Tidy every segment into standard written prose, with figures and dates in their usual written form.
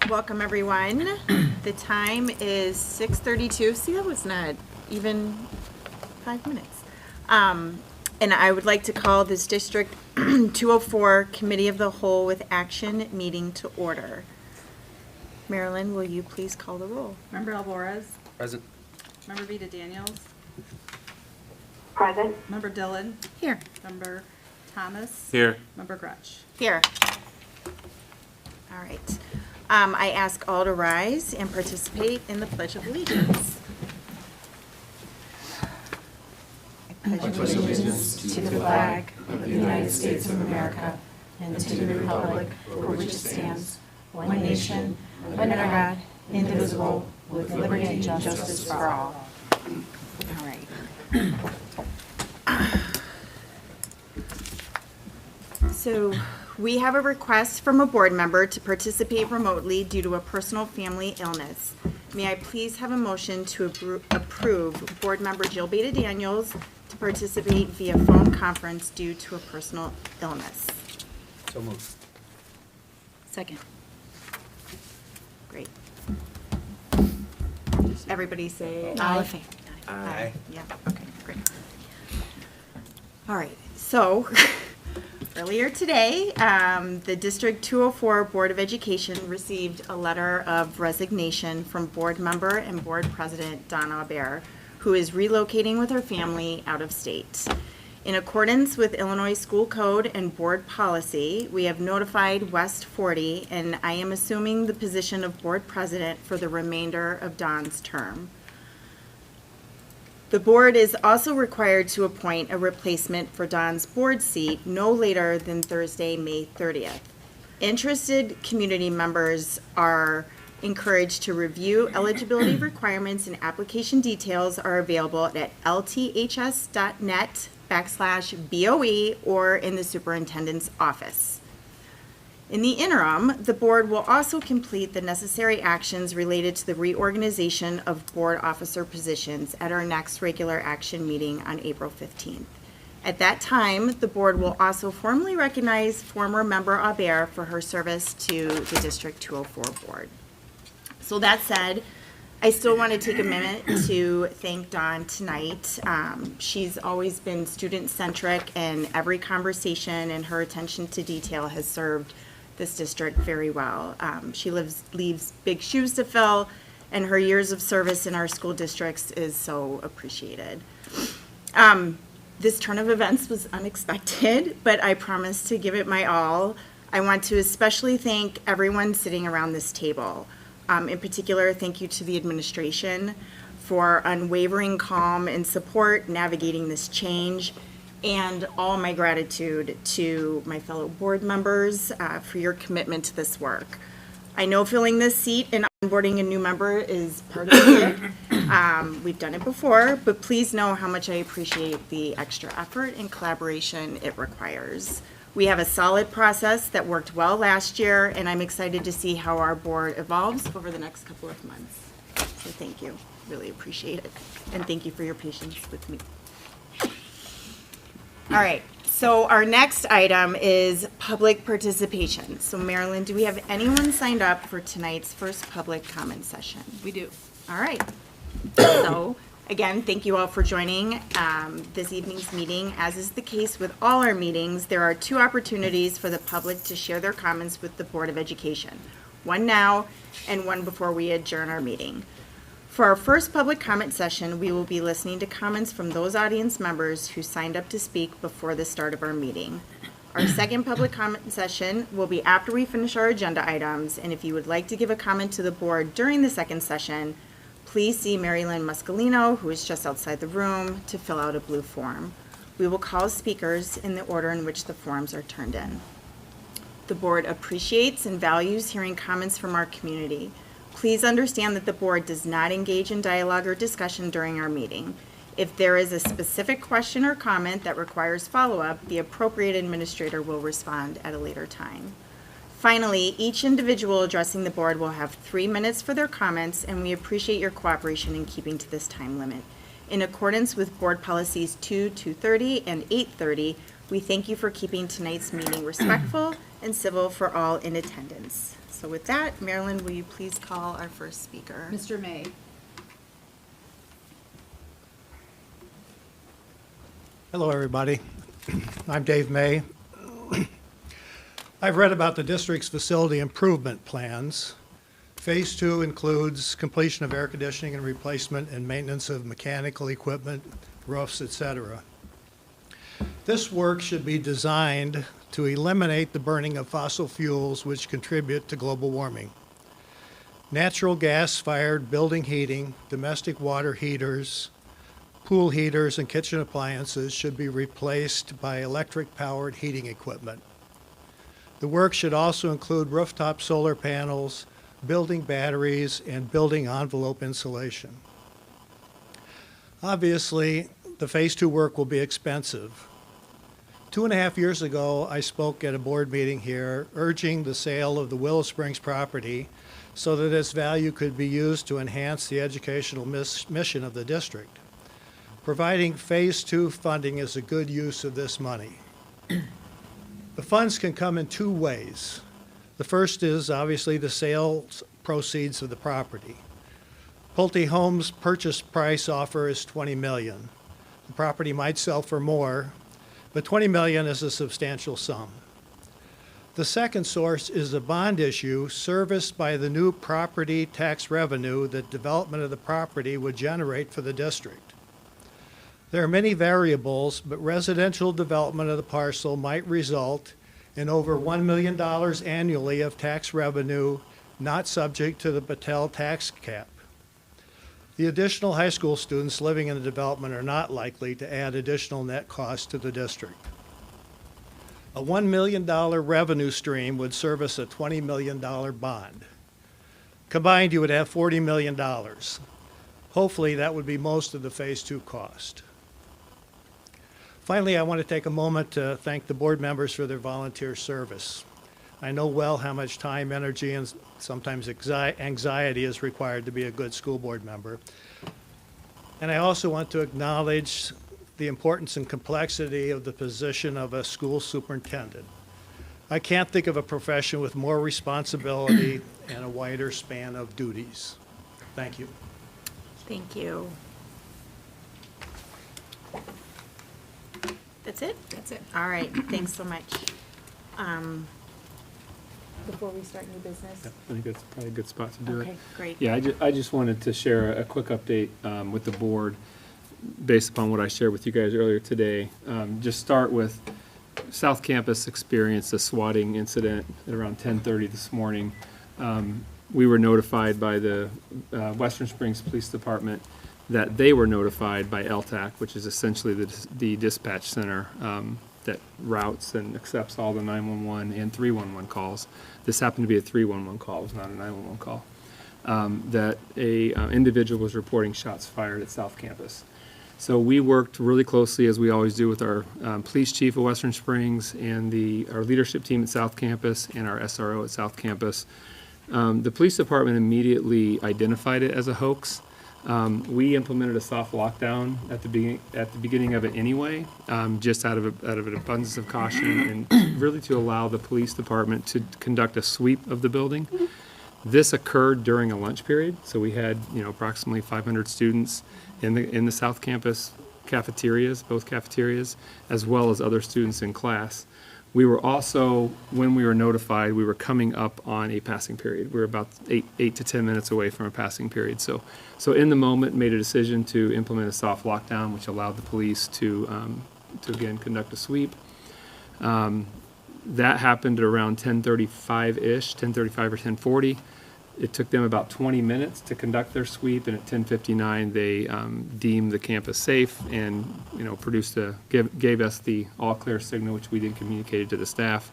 Welcome, everyone. The time is 6:32. See, that was not even 5 minutes. And I would like to call this District 204 Committee of the Whole with Action meeting to order. Marilyn, will you please call the roll? Member Alvarez? Present. Member Vita Daniels? Present. Member Dillon? Here. Member Thomas? Here. Member Gretsch? Here. All right. I ask all to rise and participate in the Pledge of Allegiance. I pledge allegiance to the flag of the United States of America and to the republic for which it stands, one nation, under God, indivisible, with liberty and justice for all. All right. So we have a request from a board member to participate remotely due to a personal family illness. May I please have a motion to approve board member Jill Beta Daniels to participate via phone conference due to a personal illness? So moved. Second. Great. Everybody say aye. Aye. Yeah, okay, great. All right, so earlier today, the District 204 Board of Education received a letter of resignation from board member and board president Donna Aubert, who is relocating with her family out of state. In accordance with Illinois School Code and board policy, we have notified West 40, and I am assuming the position of board president for the remainder of Don's term. The board is also required to appoint a replacement for Don's board seat no later than Thursday, May 30th. Interested community members are encouraged to review eligibility requirements, and application details are available at lths.net/BOE or in the superintendent's office. In the interim, the board will also complete the necessary actions related to the reorganization of board officer positions at our next regular action meeting on April 15th. At that time, the board will also formally recognize former member Aubert for her service to the District 204 board. So that said, I still want to take a minute to thank Dawn tonight. She's always been student-centric, and every conversation and her attention to detail has served this district very well. She leaves big shoes to fill, and her years of service in our school districts is so appreciated. This turn of events was unexpected, but I promised to give it my all. I want to especially thank everyone sitting around this table. In particular, thank you to the administration for unwavering calm and support navigating this change, and all my gratitude to my fellow board members for your commitment to this work. I know filling this seat and onboarding a new member is part of it. We've done it before, but please know how much I appreciate the extra effort and collaboration it requires. We have a solid process that worked well last year, and I'm excited to see how our board evolves over the next couple of months. So thank you, really appreciate it, and thank you for your patience with me. All right, so our next item is public participation. So Marilyn, do we have anyone signed up for tonight's first public comment session? We do. All right. So, again, thank you all for joining this evening's meeting. As is the case with all our meetings, there are two opportunities for the public to share their comments with the Board of Education. One now and one before we adjourn our meeting. For our first public comment session, we will be listening to comments from those audience members who signed up to speak before the start of our meeting. Our second public comment session will be after we finish our agenda items, and if you would like to give a comment to the board during the second session, please see Mary Lynn Muscolino, who is just outside the room, to fill out a blue form. We will call speakers in the order in which the forms are turned in. The board appreciates and values hearing comments from our community. Please understand that the board does not engage in dialogue or discussion during our meeting. If there is a specific question or comment that requires follow-up, the appropriate administrator will respond at a later time. Finally, each individual addressing the board will have 3 minutes for their comments, and we appreciate your cooperation in keeping to this time limit. In accordance with board policies 2, 230, and 830, we thank you for keeping tonight's meeting respectful and civil for all in attendance. So with that, Marilyn, will you please call our first speaker? Mr. May. Hello, everybody. I'm Dave May. I've read about the district's facility improvement plans. Phase 2 includes completion of air conditioning and replacement and maintenance of mechanical equipment, roofs, etc. This work should be designed to eliminate the burning of fossil fuels which contribute to global warming. Natural gas-fired building heating, domestic water heaters, pool heaters, and kitchen appliances should be replaced by electric-powered heating equipment. The work should also include rooftop solar panels, building batteries, and building envelope insulation. Obviously, the Phase 2 work will be expensive. 2.5 years ago, I spoke at a board meeting here urging the sale of the Willow Springs property so that its value could be used to enhance the educational mission of the district. Providing Phase 2 funding is a good use of this money. The funds can come in two ways. The first is obviously the sales proceeds of the property. Pulte Homes' purchase price offer is $20 million. The property might sell for more, but $20 million is a substantial sum. The second source is a bond issue serviced by the new property tax revenue that development of the property would generate for the district. There are many variables, but residential development of the parcel might result in over $1 million annually of tax revenue not subject to the Patel tax cap. The additional high school students living in the development are not likely to add additional net cost to the district. A $1 million revenue stream would service a $20 million bond. Combined, you would have $40 million. Hopefully, that would be most of the Phase 2 cost. Finally, I want to take a moment to thank the board members for their volunteer service. I know well how much time, energy, and sometimes anxiety is required to be a good school board member. And I also want to acknowledge the importance and complexity of the position of a school superintendent. I can't think of a profession with more responsibility and a wider span of duties. Thank you. Thank you. That's it? That's it. All right, thanks so much. Before we start new business? I think that's probably a good spot to do it. Okay, great. Yeah, I just wanted to share a quick update with the board based upon what I shared with you guys earlier today. Just start with South Campus experienced a swatting incident at around 10:30 this morning. We were notified by the Western Springs Police Department that they were notified by LTAC, which is essentially the dispatch center that routes and accepts all the 911 and 311 calls. This happened to be a 311 call, it was not a 911 call. That a individual was reporting shots fired at South Campus. So we worked really closely, as we always do, with our police chief of Western Springs and our leadership team at South Campus and our SRO at South Campus. The police department immediately identified it as a hoax. We implemented a soft lockdown at the beginning of it anyway, just out of an abundance of caution and really to allow the police department to conduct a sweep of the building. This occurred during a lunch period, so we had approximately 500 students in the South Campus cafeterias, both cafeterias, as well as other students in class. We were also, when we were notified, we were coming up on a passing period. We were about 8 to 10 minutes away from a passing period. So in the moment, made a decision to implement a soft lockdown, which allowed the police to again conduct a sweep. That happened at around 10:35-ish, 10:35 or 10:40. It took them about 20 minutes to conduct their sweep, and at 10:59 they deemed the campus safe and gave us the all clear signal, which we then communicated to the staff.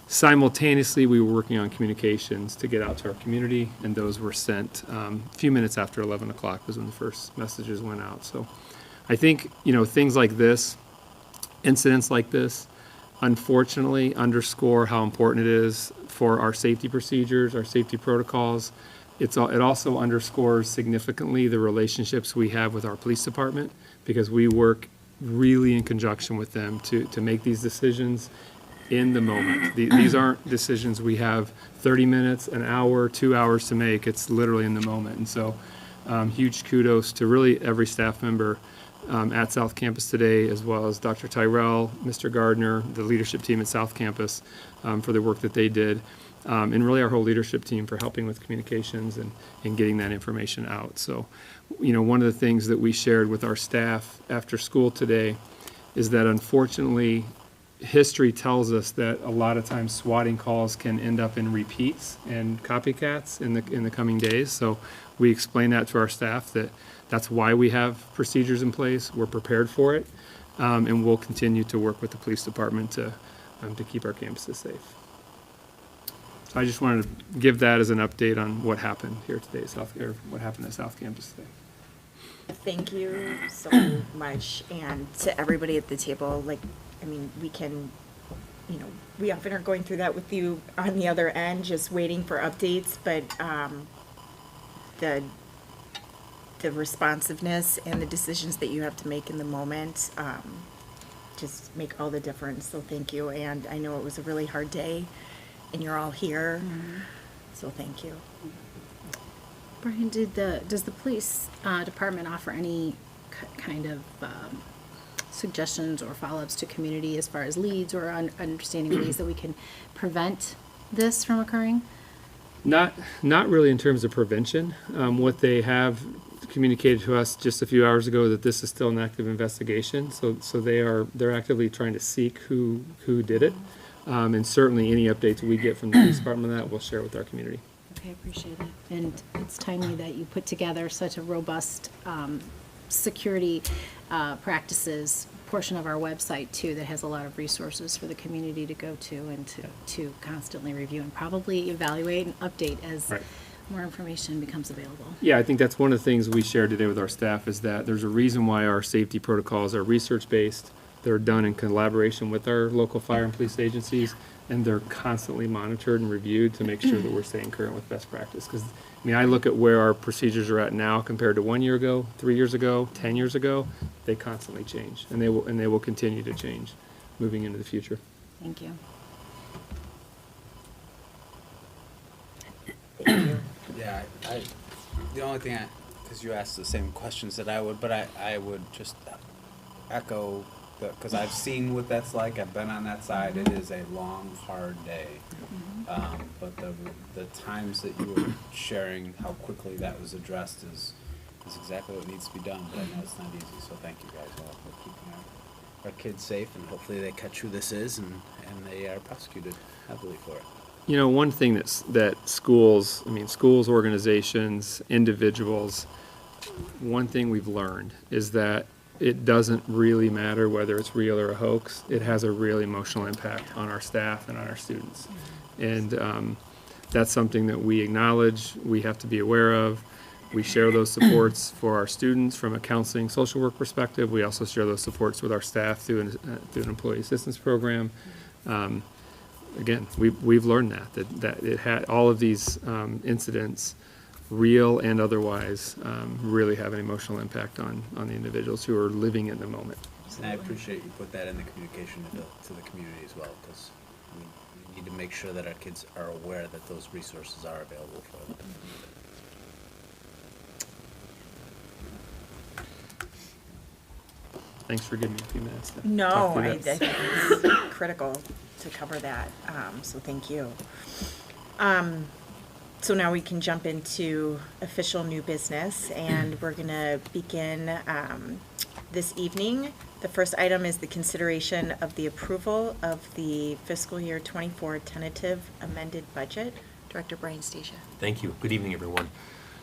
Simultaneously, we were working on communications to get out to our community, and those were sent a few minutes after 11 o'clock was when the first messages went out. So I think things like this, incidents like this, unfortunately underscore how important it is for our safety procedures, our safety protocols. It also underscores significantly the relationships we have with our police department, because we work really in conjunction with them to make these decisions in the moment. These aren't decisions we have 30 minutes, an hour, 2 hours to make. It's literally in the moment. And so huge kudos to really every staff member at South Campus today, as well as Dr. Tyrell, Mr. Gardner, the leadership team at South Campus for the work that they did, and really our whole leadership team for helping with communications and getting that information out. So, one of the things that we shared with our staff after school today is that unfortunately, history tells us that a lot of times swatting calls can end up in repeats and copycats in the coming days. So we explain that to our staff that's why we have procedures in place. We're prepared for it, and we'll continue to work with the police department to keep our campuses safe. So I just wanted to give that as an update on what happened here today, what happened at South Campus today. Thank you so much, and to everybody at the table. We can, we often are going through that with you on the other end, just waiting for updates, but the responsiveness and the decisions that you have to make in the moment just make all the difference. So thank you, and I know it was a really hard day, and you're all here, so thank you. Brian, does the police department offer any kind of suggestions or follow-ups to community as far as leads or understanding ways that we can prevent this from occurring? Not really in terms of prevention. What they have communicated to us just a few hours ago that this is still an active investigation. So they're actively trying to seek who did it, and certainly any updates we get from the police department on that we'll share with our community. Okay, I appreciate it. And it's timely that you put together such a robust security practices portion of our website too that has a lot of resources for the community to go to and to constantly review and probably evaluate and update as Right. more information becomes available. Yeah, I think that's one of the things we shared today with our staff is that there's a reason why our safety protocols are research-based. They're done in collaboration with our local fire and police agencies, and they're constantly monitored and reviewed to make sure that we're staying current with best practice. Because, I look at where our procedures are at now compared to 1 year ago, 3 years ago, 10 years ago. They constantly change, and they will continue to change moving into the future. Thank you. Yeah, the only thing because you asked the same questions that I would, but I would just echo, because I've seen what that's like. I've been on that side. It is a long, hard day. But the times that you were sharing how quickly that was addressed is exactly what needs to be done. But I know it's not easy, so thank you guys all for keeping our kids safe, and hopefully they catch who this is and they are prosecuted heavily for it. One thing that schools, organizations, individuals, one thing we've learned is that it doesn't really matter whether it's real or a hoax. It has a real emotional impact on our staff and on our students. And that's something that we acknowledge, we have to be aware of. We share those supports for our students from a counseling social work perspective. We also share those supports with our staff through an employee assistance program. Again, we've learned that it had all of these incidents, real and otherwise, really have an emotional impact on the individuals who are living in the moment. And I appreciate you put that in the communication to the community as well, because we need to make sure that our kids are aware that those resources are available for them. Thanks for giving me a few minutes to No, talk through I that. think it's critical to cover that, so thank you. So now we can jump into official new business, and we're gonna begin this evening. The first item is the consideration of the approval of the fiscal year '24 tentative amended budget. Director Brian Stasia. Thank you. Good evening, everyone.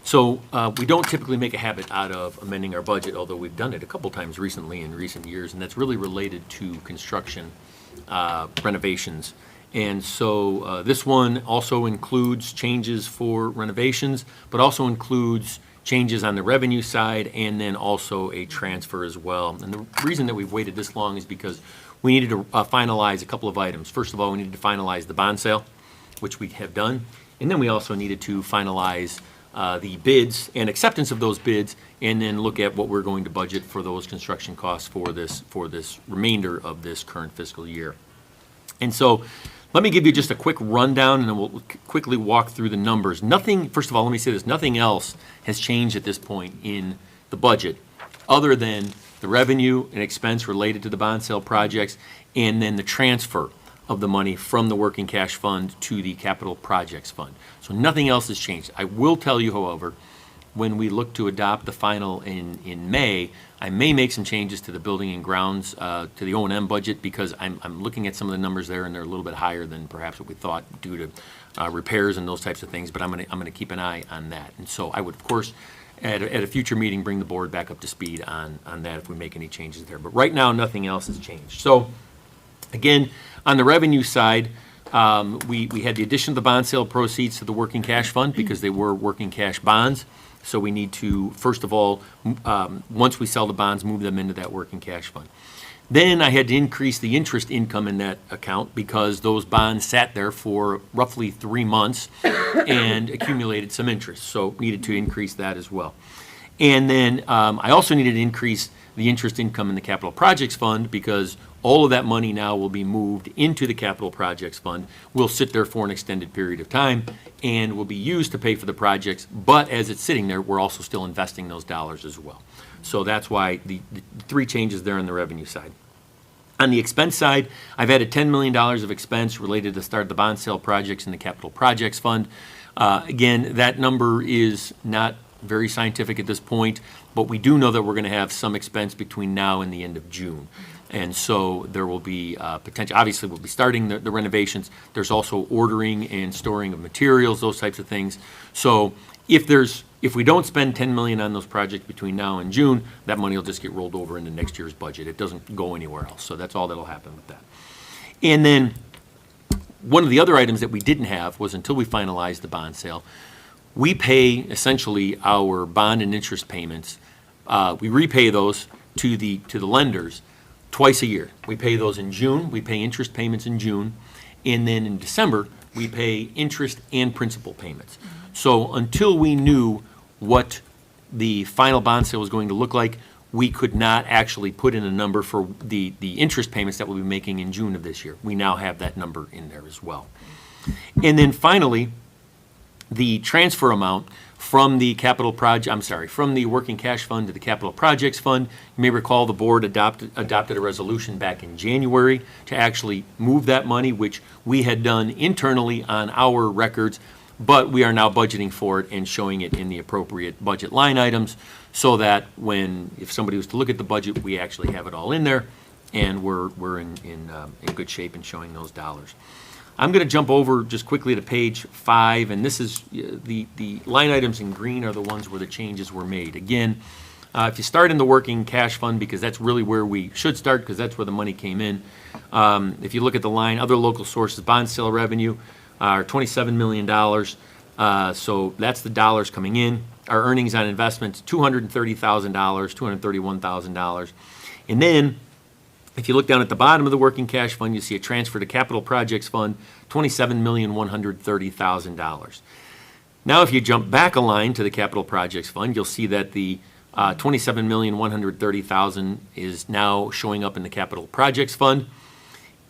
So we don't typically make a habit out of amending our budget, although we've done it a couple times recently in recent years, and that's really related to construction renovations. And so this one also includes changes for renovations, but also includes changes on the revenue side and then also a transfer as well. And the reason that we've waited this long is because we needed to finalize a couple of items. First of all, we needed to finalize the bond sale, which we have done. And then we also needed to finalize the bids and acceptance of those bids, and then look at what we're going to budget for those construction costs for this remainder of this current fiscal year. And so let me give you just a quick rundown, and then we'll quickly walk through the numbers. Nothing, first of all, let me say this, nothing else has changed at this point in the budget other than the revenue and expense related to the bond sale projects, and then the transfer of the money from the working cash fund to the capital projects fund. So nothing else has changed. I will tell you, however, when we look to adopt the final in May, I may make some changes to the building and grounds, to the O&M budget, because I'm looking at some of the numbers there, and they're a little bit higher than perhaps what we thought due to repairs and those types of things, but I'm gonna keep an eye on that. And so I would, of course, at a future meeting, bring the board back up to speed on that if we make any changes there. But right now, nothing else has changed. So, again, on the revenue side, we had the addition of the bond sale proceeds to the working cash fund because they were working cash bonds. So we need to, first of all, once we sell the bonds, move them into that working cash fund. Then I had to increase the interest income in that account because those bonds sat there for roughly 3 months and accumulated some interest. So needed to increase that as well. And then I also needed to increase the interest income in the capital projects fund because all of that money now will be moved into the capital projects fund. Will sit there for an extended period of time and will be used to pay for the projects. But as it's sitting there, we're also still investing those dollars as well. So that's why the 3 changes there on the revenue side. On the expense side, I've added $10 million of expense related to the start of the bond sale projects in the capital projects fund. Again, that number is not very scientific at this point, but we do know that we're going to have some expense between now and the end of June. And so there will be potential, obviously we'll be starting the renovations. There's also ordering and storing of materials, those types of things. So if we don't spend $10 million on those projects between now and June, that money will just get rolled over into next year's budget. It doesn't go anywhere else. So that's all that'll happen with that. And then one of the other items that we didn't have was until we finalized the bond sale, we pay essentially our bond and interest payments. We repay those to the lenders twice a year. We pay those in June, we pay interest payments in June, and then in December, we pay interest and principal payments. So until we knew what the final bond sale was going to look like, we could not actually put in a number for the interest payments that we'll be making in June of this year. We now have that number in there as well. And then finally, the transfer amount from the from the working cash fund to the capital projects fund. You may recall the board adopted a resolution back in January to actually move that money, which we had done internally on our records, but we are now budgeting for it and showing it in the appropriate budget line items so that if somebody was to look at the budget, we actually have it all in there and we're in good shape in showing those dollars. I'm going to jump over just quickly to page 5, and this is the line items in green are the ones where the changes were made. Again, if you start in the working cash fund, because that's really where we should start, because that's where the money came in. If you look at the line, other local sources, bond sale revenue are $27 million. So that's the dollars coming in. Our earnings on investments, $230,000, $231,000. And then if you look down at the bottom of the working cash fund, you see a transfer to capital projects fund, $27,130,000. Now, if you jump back a line to the capital projects fund, you'll see that the $27,130,000 is now showing up in the capital projects fund.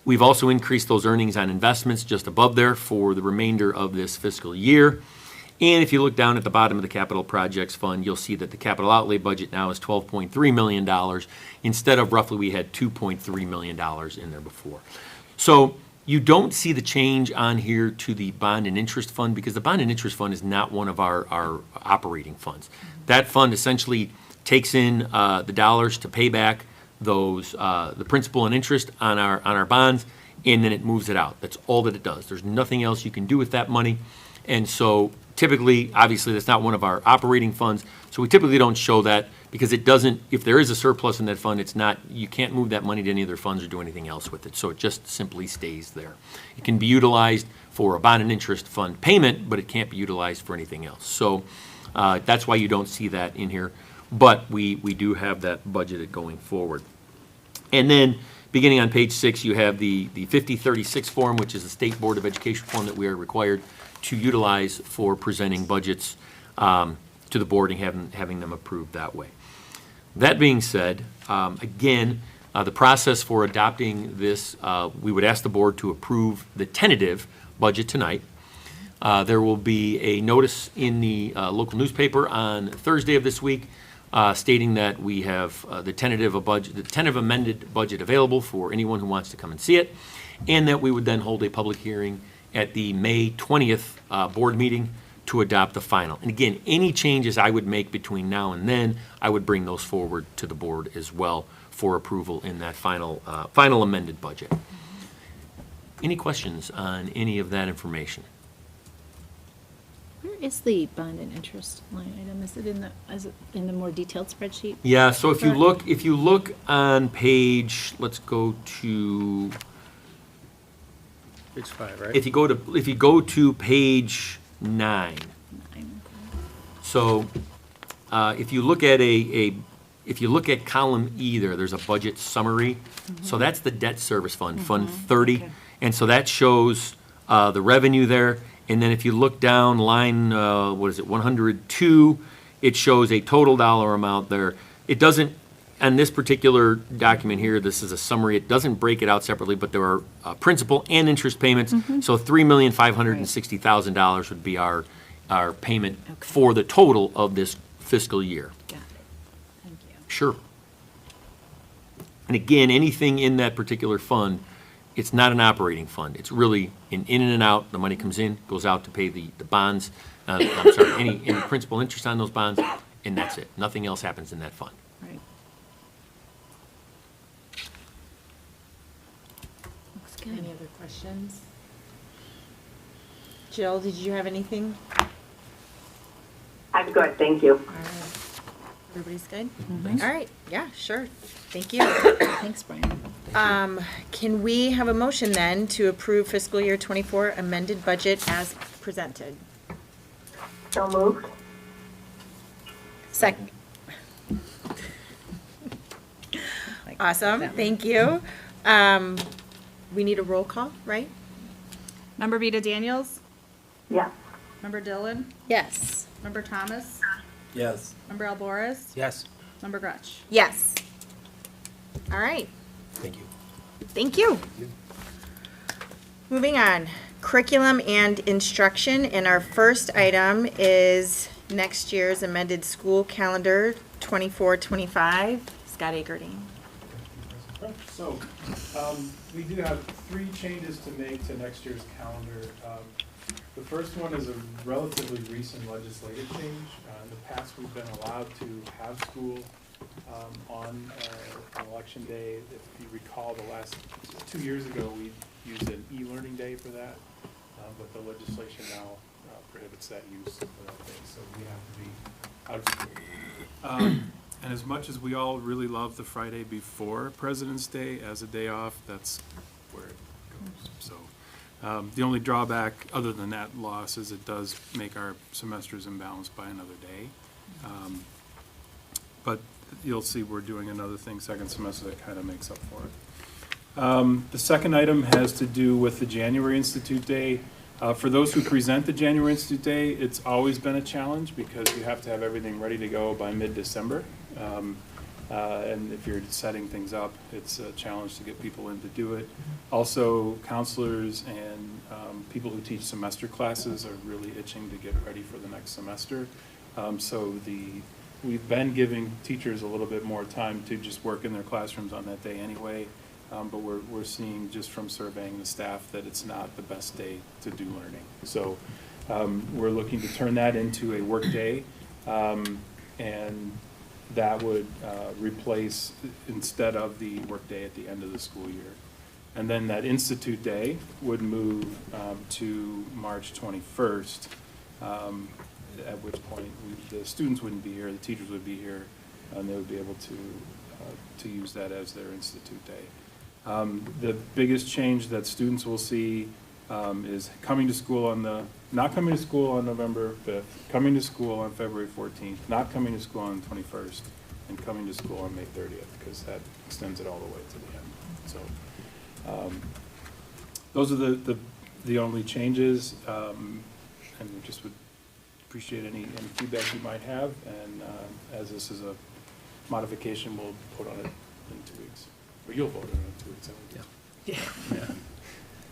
We've also increased those earnings on investments just above there for the remainder of this fiscal year. And if you look down at the bottom of the capital projects fund, you'll see that the capital outlay budget now is $12.3 million. Instead of roughly we had $2.3 million in there before. So you don't see the change on here to the bond and interest fund because the bond and interest fund is not one of our operating funds. That fund essentially takes in the dollars to pay back those the principal and interest on our bonds, and then it moves it out. That's all that it does. There's nothing else you can do with that money. And so typically, obviously, that's not one of our operating funds, so we typically don't show that because it doesn't, if there is a surplus in that fund, it's not, you can't move that money to any other funds or do anything else with it, so it just simply stays there. It can be utilized for a bond and interest fund payment, but it can't be utilized for anything else. So that's why you don't see that in here, but we do have that budgeted going forward. And then, beginning on page 6, you have the 5036 form, which is the State Board of Education form that we are required to utilize for presenting budgets to the board and having them approved that way. That being said, again, The process for adopting this, we would ask the board to approve the tentative budget tonight. There will be a notice in the local newspaper on Thursday of this week stating that we have the tentative amended budget available for anyone who wants to come and see it, and that we would then hold a public hearing at the May 20th board meeting to adopt the final. And again, any changes I would make between now and then, I would bring those forward to the board as well for approval in that final amended budget. Any questions on any of that information? Where is the bond and interest line item? Is it in the more detailed spreadsheet? Yeah, so if you look on page, let's go to, Page 5, right? if you go to page 9. So, if you look at if you look at column E there's a budget summary. So that's the debt service fund, Fund 30. Okay. And so that shows the revenue there. And then if you look down line, 102, it shows a total dollar amount there. It doesn't, on this particular document here, this is a summary, it doesn't break it out separately, but there are principal and interest payments. So $3,560,000 would be our payment for the total of this fiscal year. Got it. Thank you. Sure. And again, anything in that particular fund, it's not an operating fund. It's really in and out. The money comes in, goes out to pay the bonds. I'm sorry, any principal interest on those bonds, and that's it. Nothing else happens in that fund. Right. Looks good. Any other questions? Jill, did you have anything? I'm good, thank you. All right. Everybody's good? All right, yeah, sure. Thank you. Thanks, Brian. Can we have a motion then to approve fiscal year '24 amended budget as presented? So moved. Second. Awesome, thank you. We need a roll call, right? Member Vita Daniels? Yes. Member Dillon? Yes. Member Thomas? Yes. Member Alboris? Yes. Member Grutsch? Yes. All right, Thank you. thank you. Moving on, curriculum and instruction, and our first item is next year's amended school calendar 24-25. Scott Akerding. So, we do have 3 changes to make to next year's calendar. The first one is a relatively recent legislative change. In the past, we've been allowed to have school on election day. If you recall, the last 2 years ago, we used an e-learning day for that, but the legislation now prohibits that use for that day, so we have to be out of school. And as much as we all really love the Friday before President's Day as a day off, that's where it goes. So the only drawback, other than that loss, is it does make our semesters imbalanced by another day. But you'll see we're doing another thing second semester that kind of makes up for it. The second item has to do with the January Institute Day. For those who present the January Institute Day, it's always been a challenge because you have to have everything ready to go by mid-December. And if you're setting things up, it's a challenge to get people in to do it. Also, counselors and people who teach semester classes are really itching to get ready for the next semester. We've been giving teachers a little bit more time to just work in their classrooms on that day anyway. But we're seeing just from surveying the staff that it's not the best day to do learning. So we're looking to turn that into a work day, and that would replace instead of the work day at the end of the school year. And then that Institute Day would move to March 21st, at which point the students wouldn't be here, the teachers would be here, and they would be able to use that as their Institute Day. The biggest change that students will see is coming to school not coming to school on November 5th, coming to school on February 14th, not coming to school on the 21st, and coming to school on May 30th, because that extends it all the way to the end. So those are the only changes, and we just would appreciate any feedback you might have, and as this is a modification, we'll put on it in 2 weeks. Well, you'll vote on it in 2 weeks. I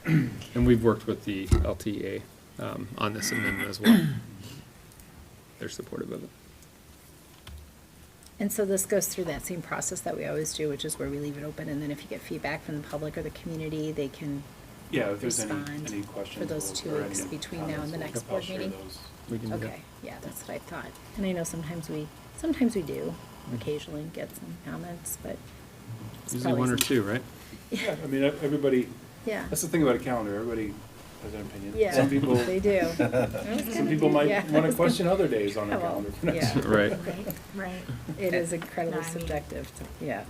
would guess. And we've worked with the LTA on this amendment as well. They're supportive of it. And so this goes through that same process that we always do, which is where we leave it open, and then if you get feedback from the public or the community, they can Yeah, if there's respond any questions. for those 2 or any weeks between now comments, and the we'll- next I'll board share meeting. those. We can do that. Okay, yeah, that's what I thought. And I know sometimes we do occasionally get some comments, but it's Usually one or probably two, right? Yeah, I mean, everybody, Yeah, that's the thing about a calendar, everybody has an opinion. yeah, Some people, they do. some people might Yeah. want to question other days on a Yeah, well, calendar for next yeah. year. Right. Right, right. It is incredibly No, I mean- subjective, yeah.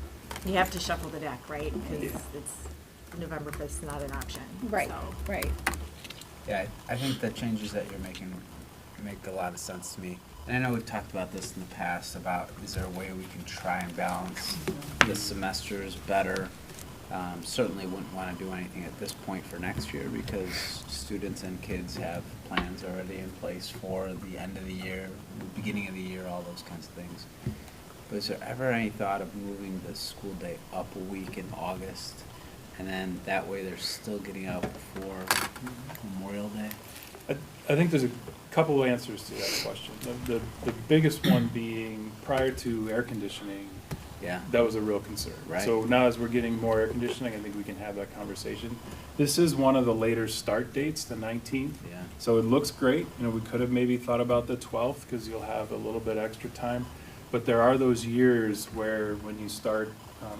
You have to shuffle the deck, right? Because it's November 5th is not an option. Right, so. right. Yeah, I think the changes that you're making make a lot of sense to me. And I know we've talked about this in the past, about is there a way we can try and balance the semesters better? Certainly wouldn't want to do anything at this point for next year because students and kids have plans already in place for the end of the year, beginning of the year, all those kinds of things. But is there ever any thought of moving the school day up a week in August? And then that way they're still getting out before Memorial Day? I think there's a couple of answers to that question. The biggest one being prior to air conditioning, Yeah. that was a real concern. Right. So now as we're getting more air conditioning, I think we can have that conversation. This is one of the later start dates, the 19th. Yeah. So it looks great. You know, we could have maybe thought about the 12th because you'll have a little bit extra time. But there are those years where when you start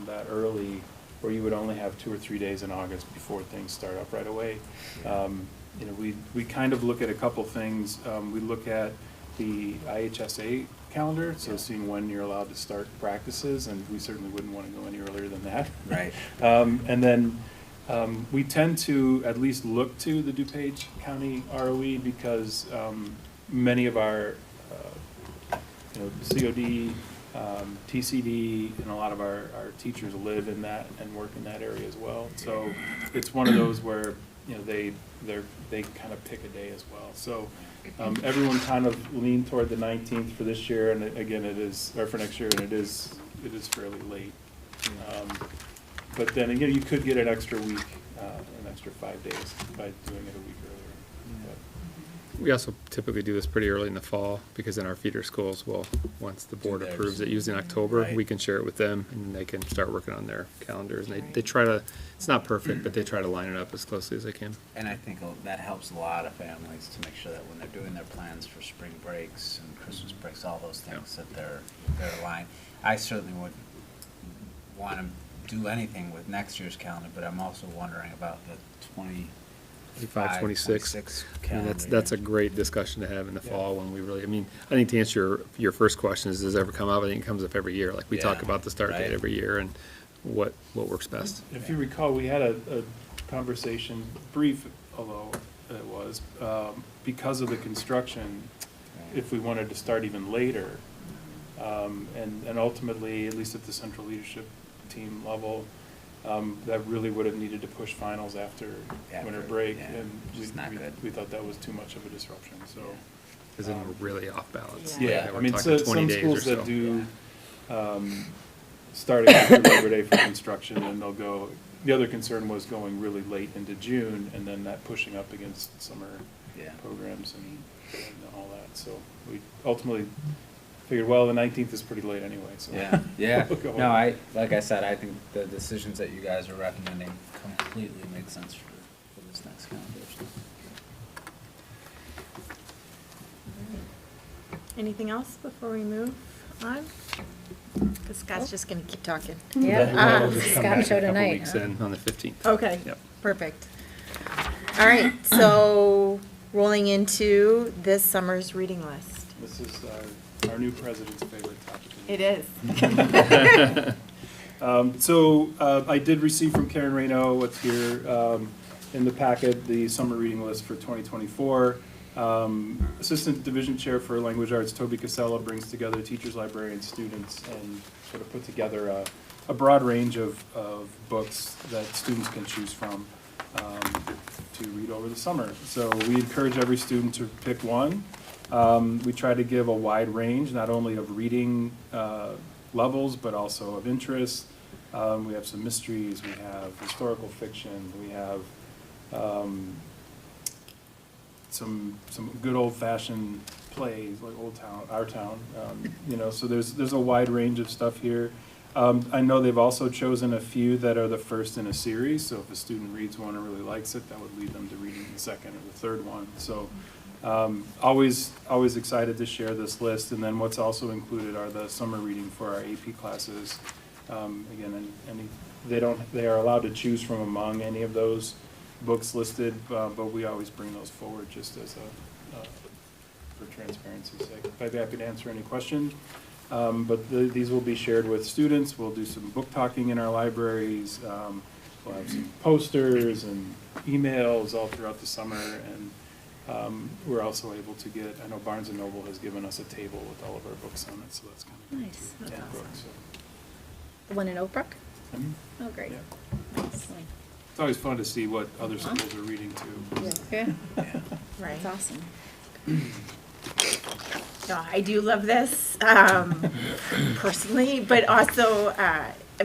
that early, where you would only have 2 or 3 days in August before things start up right away. You know, we kind of look at a couple things. We look at the IHSA calendar, so seeing when you're allowed to start practices, and we certainly wouldn't want to go any earlier than that. Right. And then we tend to at least look to the DuPage County ROE because many of our, COD, TCD, and a lot of our teachers live in that and work in that area as well. So it's one of those where, they kind of pick a day as well. So everyone kind of leaned toward the 19th for this year, and again, or for next year, and it is fairly late. But then again, you could get an extra week, an extra 5 days by doing it a week earlier. We also typically do this pretty early in the fall, because then our feeder schools will, once the board theirs. approves it, usually in October, Right. we can share it with them, and they can start working on their calendars. And they try to, it's not perfect, but they try to line it up as closely as they can. And I think that helps a lot of families to make sure that when they're doing their plans for spring breaks and Christmas breaks, all those things, that they're aligned. I certainly wouldn't want to do anything with next year's calendar, but I'm also wondering about the 25, 26. 26 I mean, calendar. that's a great discussion to have in the fall when we really, I think to answer your first question is, does it ever come up? I think it comes up every year. Like, we talk Yeah, about the start right. date every year and what works best. If you recall, we had a conversation, brief although it was, because of the construction, if we wanted to start even later. And ultimately, at least at the central leadership team level, that really would have needed to push finals after winter break. yeah, And which is not good. we thought that was too much of a disruption, so. Because then we're really off balance. Yeah. Yeah, We're I mean, talking so 20 some days or schools so. that do, starting after Labor Day for construction, and they'll go, the other concern was going really late into June, and then that pushing up against summer Yeah. programs and all that, so we ultimately figured, well, the 19th is pretty late anyway, so. Yeah. We'll go with No, it. like I said, I think the decisions that you guys are recommending completely make sense for this next calendar. Anything else before we move on? Because Scott's just going to keep talking. Yeah, We'll just come Scott back showed a couple tonight, weeks huh? in on the 15th. Okay, Yep. perfect. All right, so rolling into this summer's reading list. This is our new president's favorite topic. It is. So I did receive from Karen Reno, what's here in the packet, the summer reading list for 2024. Assistant Division Chair for Language Arts, Toby Casella, brings together teachers, librarians, students, and sort of put together a broad range of books that students can choose from to read over the summer. So we encourage every student to pick one. We try to give a wide range, not only of reading levels, but also of interest. We have some mysteries, we have historical fiction, we have some good old-fashioned plays, like Old Town, Our Town. You know, so there's a wide range of stuff here. I know they've also chosen a few that are the first in a series, so if a student reads one and really likes it, that would lead them to reading the second or the third one. So always excited to share this list. And then what's also included are the summer reading for our AP classes. Again, they are allowed to choose from among any of those books listed, but we always bring those forward just as for transparency's sake. I'd be happy to answer any question. But these will be shared with students. We'll do some book talking in our libraries. We'll have some posters and emails all throughout the summer. And we're also able to get, I know Barnes & Noble has given us a table with all of our books on it, so that's kind of Nice. cool too. That's Yeah, awesome. so, The one in Oak Brook? mhm. Oh, great. Yeah. Nice. It's always fun to see what other schools are reading too. Yeah. Right. That's awesome. No, I do love this, personally, but also,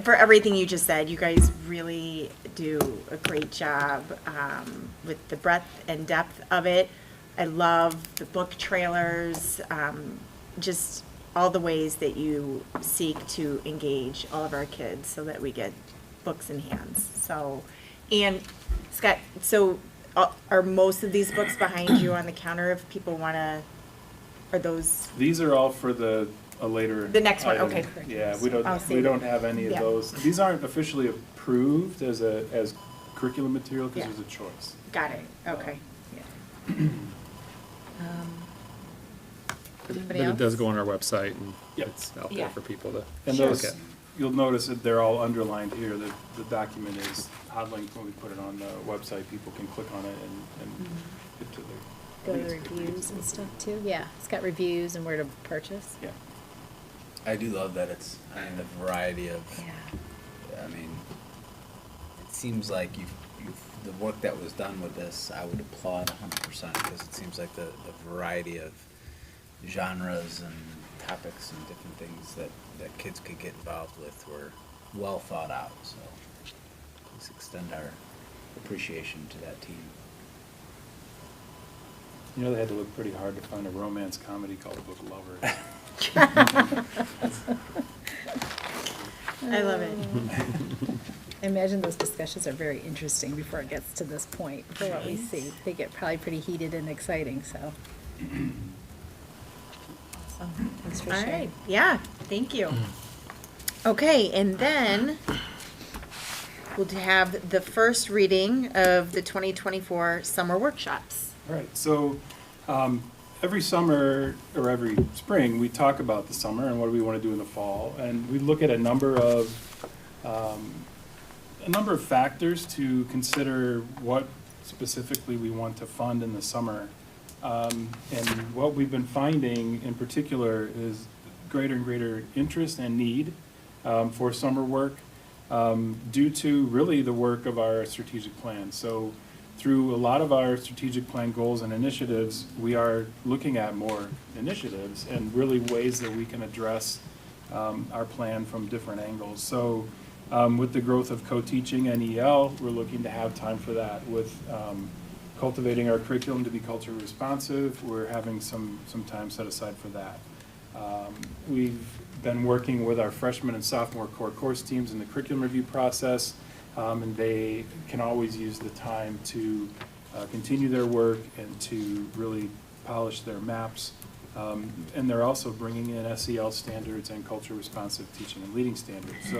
for everything you just said, you guys really do a great job, with the breadth and depth of it. I love the book trailers, just all the ways that you seek to engage all of our kids so that we get books in hands. So, and Scott, so are most of these books behind you on the counter if people want to, are those? These are all for a later. The next one, item. okay. Yeah, we I'll don't, see. we don't have any of Yeah. those. These aren't officially approved as curriculum material because Yeah. there's a choice. Got it, okay. But Anybody it does else? go on our website, and Yep. it's out Yeah. there for people to And Sure. those, look at. you'll notice that they're all underlined here. The document is hot linked when we put it on the website. People can click on it and get to the. Go I to think it's good reviews and reading. stuff too. Yeah, it's got reviews and where to purchase. Yeah. I do love that it's, I mean, the variety of, Yeah. I mean, it seems like the work that was done with this, I would applaud 100%, because it seems like the variety of genres and topics and different things that kids could get involved with were well thought out, so let's extend our appreciation to that team. You know, they had to look pretty hard to find a romance comedy called Book Lovers. I love it. I imagine those discussions are very interesting before it gets to this point, for what we see. They get probably pretty heated and exciting, so. Awesome. Thanks for All sharing. right, yeah, thank you. Okay, and then we'll have the first reading of the 2024 summer workshops. All right, so every summer or every spring, we talk about the summer and what do we want to do in the fall. And we look at a number of factors to consider what specifically we want to fund in the summer. And what we've been finding in particular is greater and greater interest and need for summer work due to really the work of our strategic plan. So through a lot of our strategic plan goals and initiatives, we are looking at more initiatives and really ways that we can address our plan from different angles. So with the growth of co-teaching and EL, we're looking to have time for that. With cultivating our curriculum to be culture responsive, we're having some time set aside for that. We've been working with our freshman and sophomore core course teams in the curriculum review process, and they can always use the time to continue their work and to really polish their maps. And they're also bringing in SEL standards and culture responsive teaching and leading standards. So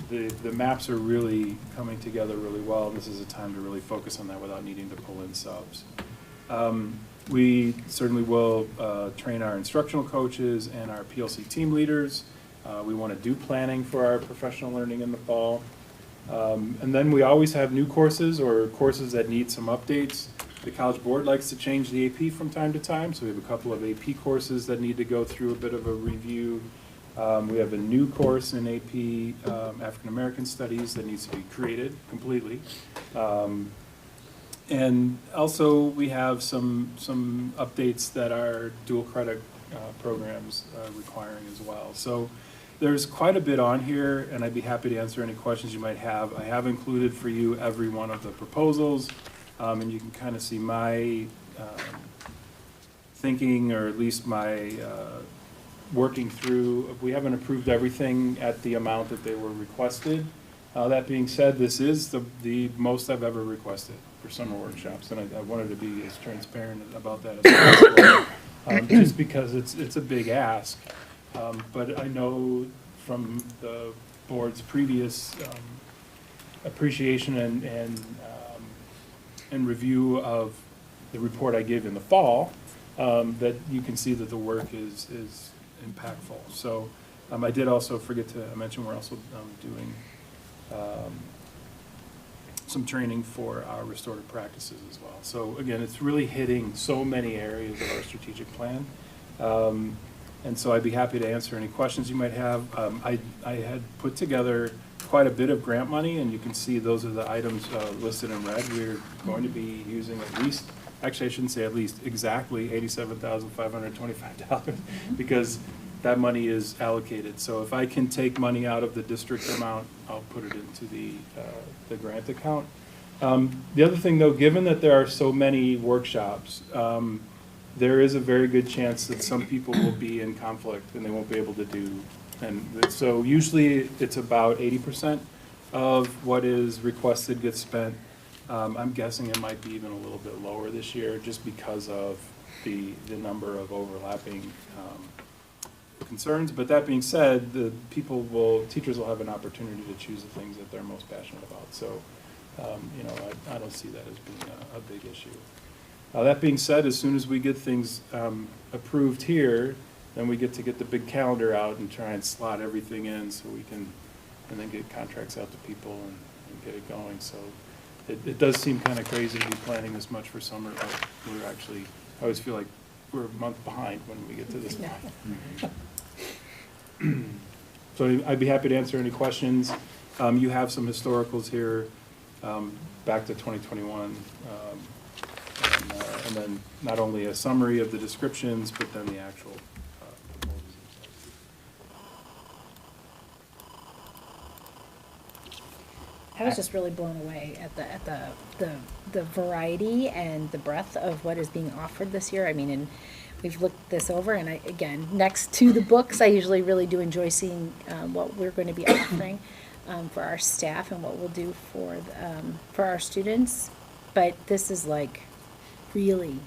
the maps are really coming together really well, and this is a time to really focus on that without needing to pull in subs. We certainly will train our instructional coaches and our PLC team leaders. We want to do planning for our professional learning in the fall. And then we always have new courses or courses that need some updates. The College Board likes to change the AP from time to time, so we have a couple of AP courses that need to go through a bit of a review. We have a new course in AP African American Studies that needs to be created completely. And also we have some updates that are dual credit programs requiring as well. So there's quite a bit on here, and I'd be happy to answer any questions you might have. I have included for you every one of the proposals, and you can kind of see my thinking, or at least my working through. We haven't approved everything at the amount that they were requested. That being said, this is the most I've ever requested for summer workshops, and I wanted to be as transparent about that as possible, just because it's a big ask. But I know from the board's previous appreciation and review of the report I gave in the fall, that you can see that the work is impactful. So I did also forget to mention we're also doing some training for our restorative practices as well. So again, it's really hitting so many areas of our strategic plan. And so I'd be happy to answer any questions you might have. I had put together quite a bit of grant money, and you can see those are the items listed in red. We're going to be using at least, actually I shouldn't say at least, exactly $87,525 because that money is allocated. So if I can take money out of the district amount, I'll put it into the grant account. The other thing though, given that there are so many workshops, there is a very good chance that some people will be in conflict and they won't be able to do. And so usually it's about 80% of what is requested gets spent. I'm guessing it might be even a little bit lower this year just because of the number of overlapping concerns. But that being said, teachers will have an opportunity to choose the things that they're most passionate about. So, I don't see that as being a big issue. That being said, as soon as we get things approved here, then we get to get the big calendar out and try and slot everything in so we can, and then get contracts out to people and get it going. So it does seem kind of crazy to be planning this much for summer, but we're actually, I always feel like we're a month behind when we get to this point. So I'd be happy to answer any questions. You have some historicals here back to 2021. And then not only a summary of the descriptions, but then the actual proposals. I was just really blown away at the variety and the breadth of what is being offered this year. I mean, and we've looked this over, and again, next to the books, I usually really do enjoy seeing what we're going to be offering for our staff and what we'll do for our students. But this is like really,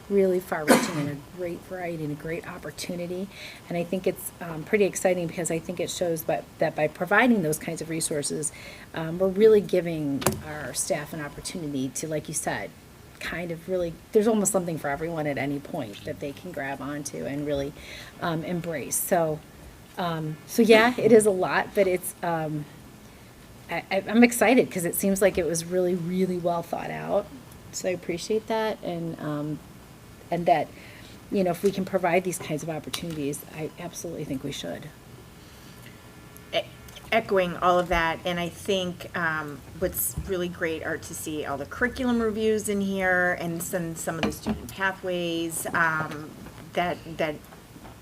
really far-reaching and a great variety and a great opportunity. And I think it's pretty exciting because I think it shows that by providing those kinds of resources, we're really giving our staff an opportunity to, like you said, kind of really, there's almost something for everyone at any point that they can grab onto and really embrace. So yeah, it is a lot, but it's, I'm excited because it seems like it was really, really well thought out. So I appreciate that, and that, if we can provide these kinds of opportunities, I absolutely think we should. Echoing all of that, and I think what's really great are to see all the curriculum reviews in here and some of the student pathways that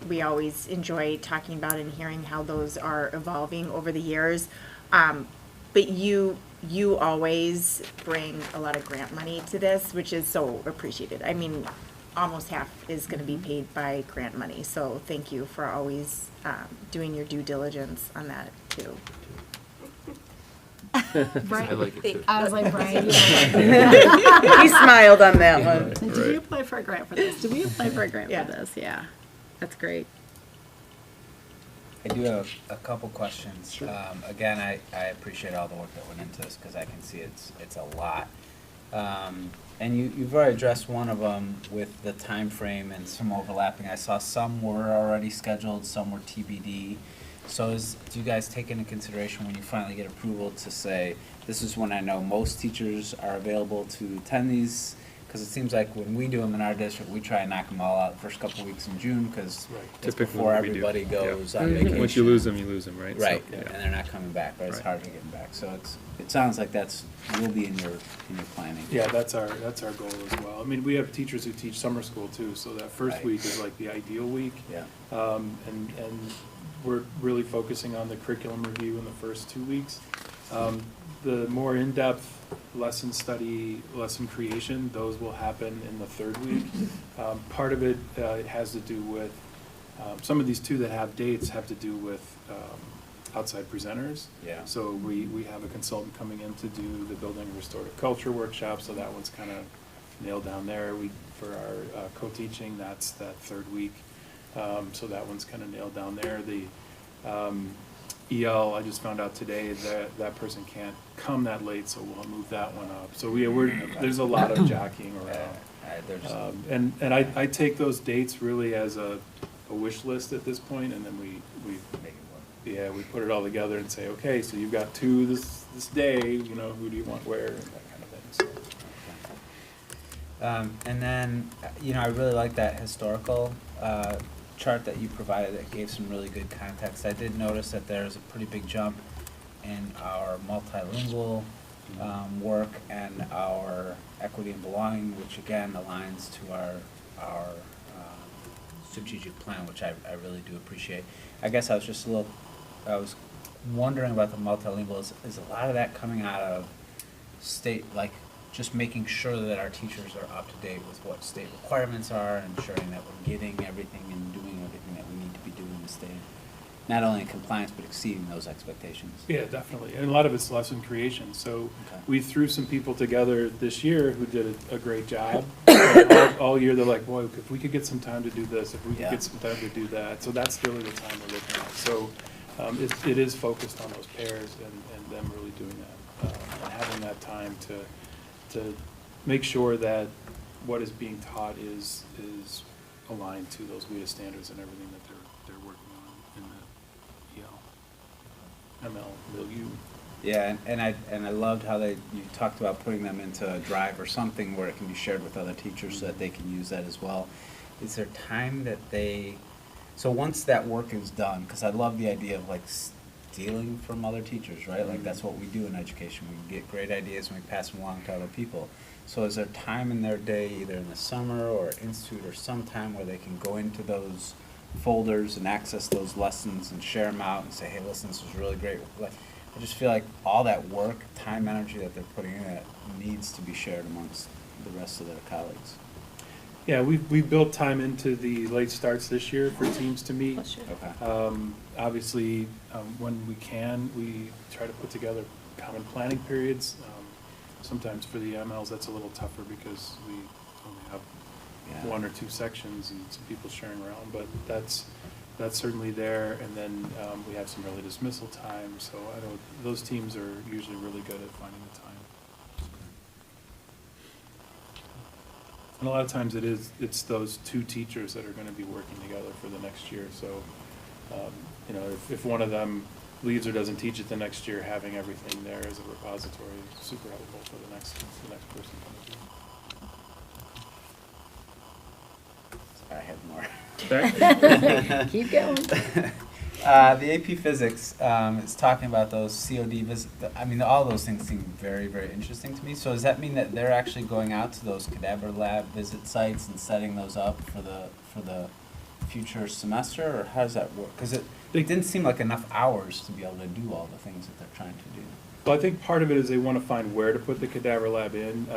we always enjoy talking about and hearing how those are evolving over the years. But you always bring a lot of grant money to this, which is so appreciated. I mean, almost half is going to be paid by grant money. So thank you for always doing your due diligence on that too. I like it too. I was like, Brian, He smiled on that one. did we apply for a grant for this? Did we apply for a grant for this? Yeah, that's great. I do have a couple questions. Again, I appreciate all the work that went into this because I can see it's a lot. And you've already addressed one of them with the time frame and some overlapping. I saw some were already scheduled, some were TBD. So do you guys take into consideration when you finally get approval to say, this is when I know most teachers are available to attend these because it seems like when we do them in our district, we try and knock them all out the first couple weeks in June, because Right. it's Typically before what we do. everybody goes on Yeah. vacation. Once you lose them, right? So, Right, yeah. and they're not coming back, but it's Right. hard to get them back. So it sounds like will be in your planning. Yeah, that's our goal as well. I mean, we have teachers who teach summer school too, so that first Right. week is like the ideal week. Yeah. And we're really focusing on the curriculum review in the first 2 weeks. The more in-depth lesson study, lesson creation, those will happen in the third week. Part of it has to do with, some of these two that have dates have to do with outside presenters. Yeah. So we have a consultant coming in to do the building restorative culture workshop, so that one's kind of nailed down there. For our co-teaching, that's that third week. So that one's kind of nailed down there. The EL, I just found out today that that person can't come that late, so we'll move that one up. So there's a lot of jockeying around. And I take those dates really as a wish list at this point, and then we we put it all together and say, okay, so you've got two this day, who do you want where, and that kind of thing, so. And then, I really like that historical chart that you provided that gave some really good context. I did notice that there's a pretty big jump in our multilingual work and our equity and belonging, which again aligns to our strategic plan, which I really do appreciate. I guess I was wondering about the multilingual. Is a lot of that coming out of state, like just making sure that our teachers are up to date with what state requirements are, and ensuring that we're getting everything and doing everything that we need to be doing to stay not only in compliance but exceeding those expectations. Yeah, definitely. And a lot of it's lesson creation. So Okay. we threw some people together this year who did a great job. all year they're like, boy, if we could get some time to do this, if we could Yeah. get some time to do that. So that's really the time we're looking at. So it is focused on those pairs and them really doing that. And having that time to make sure that what is being taught is aligned to those WIA standards and everything that they're working on in the ML milieu. Yeah, and I loved how you talked about putting them into a drive or something where it can be shared with other teachers so that they can use that as well. Is there time that so once that work is done, because I love the idea of like stealing from other teachers, right? Like that's what we do in education. We get great ideas and we pass them along to other people. So is there time in their day, either in the summer or institute or sometime, where they can go into those folders and access those lessons and share them out and say, hey, listen, this was really great. Like, I just feel like all that work, time, energy that they're putting in it needs to be shared amongst the rest of their colleagues. Yeah, we built time into the late starts this year for teams to meet. Okay. Obviously, when we can, we try to put together common planning periods. Sometimes for the MLs, that's a little tougher because we only have Yeah. one or two sections and some people sharing around, but that's certainly there. And then we have some early dismissal time, so those teams are usually really good at finding the time. And a lot of times it's those two teachers that are going to be working together for the next year. So, if one of them leaves or doesn't teach it the next year, having everything there as a repository is super helpful for the next person coming through. I have more. Keep going. The AP Physics is talking about those COD visits. I mean, all those things seem very, very interesting to me. So does that mean that they're actually going out to those cadaver lab visit sites and setting those up for the future semester, or how does that work? Because it didn't seem like enough hours to be able to do all the things that they're trying to do. Well, I think part of it is they want to find where to put the cadaver lab in.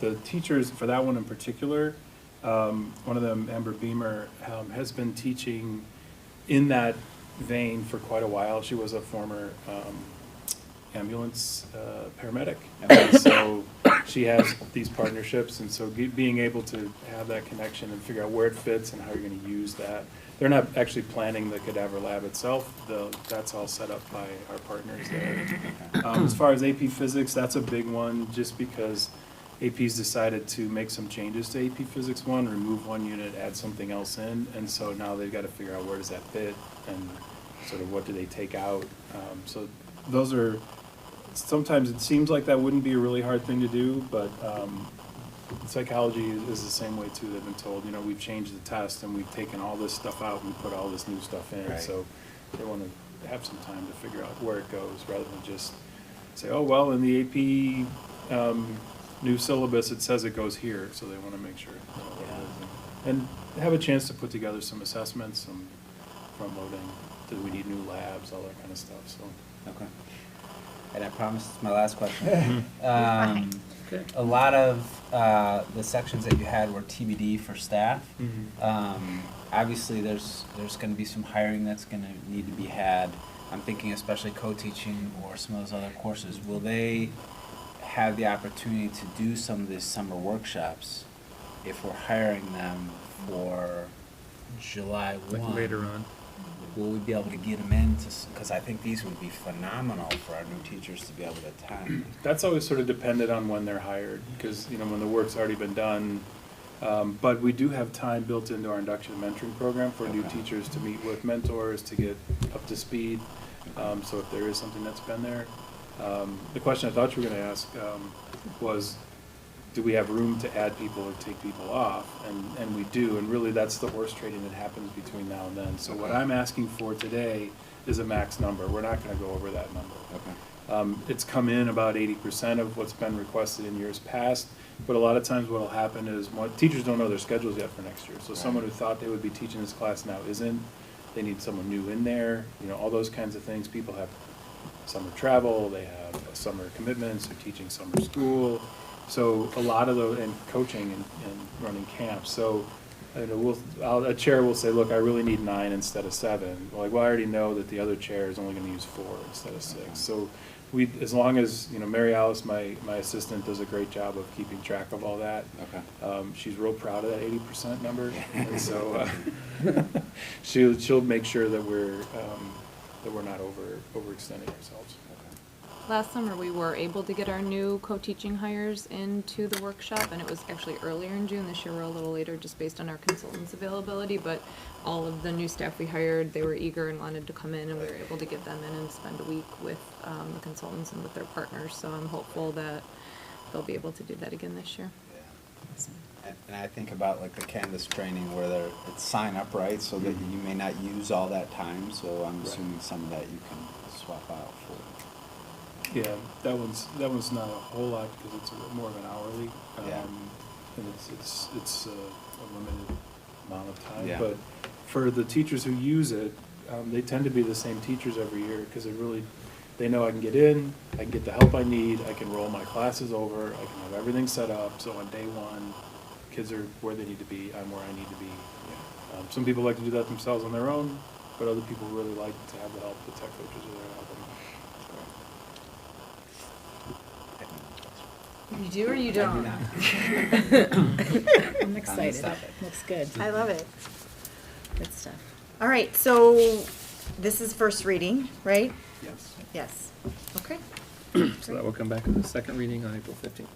The teachers, for that one in particular, one of them, Amber Beamer, has been teaching in that vein for quite a while. She was a former ambulance paramedic, and so she has these partnerships, and so being able to have that connection and figure out where it fits and how you're going to use that. They're not actually planning the cadaver lab itself, that's all set up by our partners there. As far as AP Physics, that's a big one, just because AP's decided to make some changes to AP Physics 1, remove one unit, add something else in, and so now they've got to figure out where does that fit and sort of what do they take out. So those are, sometimes it seems like that wouldn't be a really hard thing to do, but psychology is the same way too. They've been told, we've changed the test and we've taken all this stuff out and we put all this new stuff in. Right. So they want to have some time to figure out where it goes rather than just say, oh, well, in the AP new syllabus, it says it goes here. So they want to make sure. What it is. And have a chance to put together some assessments, some front loading. Do we need new labs, all that kind of stuff. So. Okay. And I promise it's my last question. Okay. A lot of the sections that you had were TBD for staff. Obviously, there's going to be some hiring that's going to need to be had. I'm thinking especially co-teaching or some of those other courses. Will they have the opportunity to do some of these summer workshops if we're hiring them for July 1? Like later on. Will we be able to get them in? Because I think these would be phenomenal for our new teachers to be able to attend. That's always sort of dependent on when they're hired, because, when the work's already been done. But we do have time built into our induction and mentoring program for new Okay. teachers to meet with mentors, to get up to speed. So if there is something that's been there. The question I thought you were going to ask was, do we have room to add people or take people off? And we do, and really that's the horse trading that happens between now and then. So what I'm asking for today is a max number. We're not going to go over that number. Okay. It's come in about 80% of what's been requested in years past, but a lot of times what will happen is teachers don't know their schedules yet for next year. So someone who thought they would be teaching this class now isn't. They need someone new in there, all those kinds of things. People have summer travel, they have summer commitments, they're teaching summer school. So a lot of those, and coaching and running camps. So a chair will say, look, I really need 9 instead of 7. Well, I already know that the other chair is only going to use 4 instead of 6. So as long as, Mary Alice, my assistant, does a great job of keeping track of all that. Okay. She's real proud of that 80% number. And so she'll make sure that we're not overextending ourselves. Last summer, we were able to get our new co-teaching hires into the workshop, and it was actually earlier in June. This year, we're a little later just based on our consultants' availability, but all of the new staff we hired, they were eager and wanted to come in, and we were able to get them in and spend a week with the consultants and with their partners. So I'm hopeful that they'll be able to do that again this year. And I think about like the Canvas training where it's sign up, right? So that you may not use all that time. So I'm assuming some of that you can swap out for. Yeah, that one's not a whole lot because it's more of an hourly, Yeah. and it's a limited amount of time. Yeah. But for the teachers who use it, they tend to be the same teachers every year because they know I can get in, I can get the help I need, I can roll my classes over, I can have everything set up. So on day 1, kids are where they need to be, I'm where I need to be. Some people like to do that themselves on their own, but other people really like to have the help. The tech coaches are there to help them. You do or you don't? I'm excited. stop it. Looks good. I love it. Good stuff. All right, so this is first reading, right? Yes. Yes. Okay. So that will come back in the second reading on April 15th.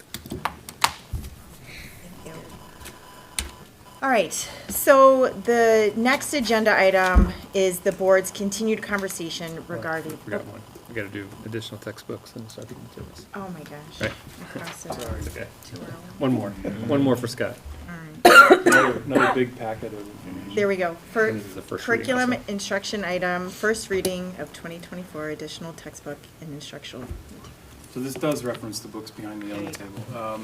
All right, so the next agenda item is the board's continued conversation regarding. I forgot one. We got to do additional textbooks and instructional materials. Oh, my gosh. Right. I crossed it out. Sorry. Okay. Too early. One more. One more for Scott. Another big packet of information. There we go. For And this is the first reading curriculum also. instruction item, first reading of 2024 additional textbook and instructional. So this does reference the books behind me on the table.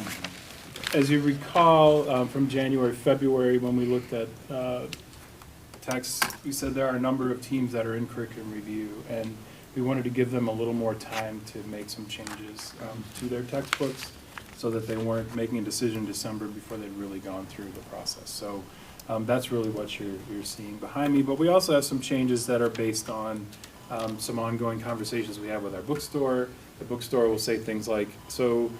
As you recall, from January, February, when we looked at texts, we said there are a number of teams that are in curriculum review, and we wanted to give them a little more time to make some changes to their textbooks so that they weren't making a decision in December before they'd really gone through the process. So that's really what you're seeing behind me. But we also have some changes that are based on some ongoing conversations we have with our bookstore. The bookstore will say things like, so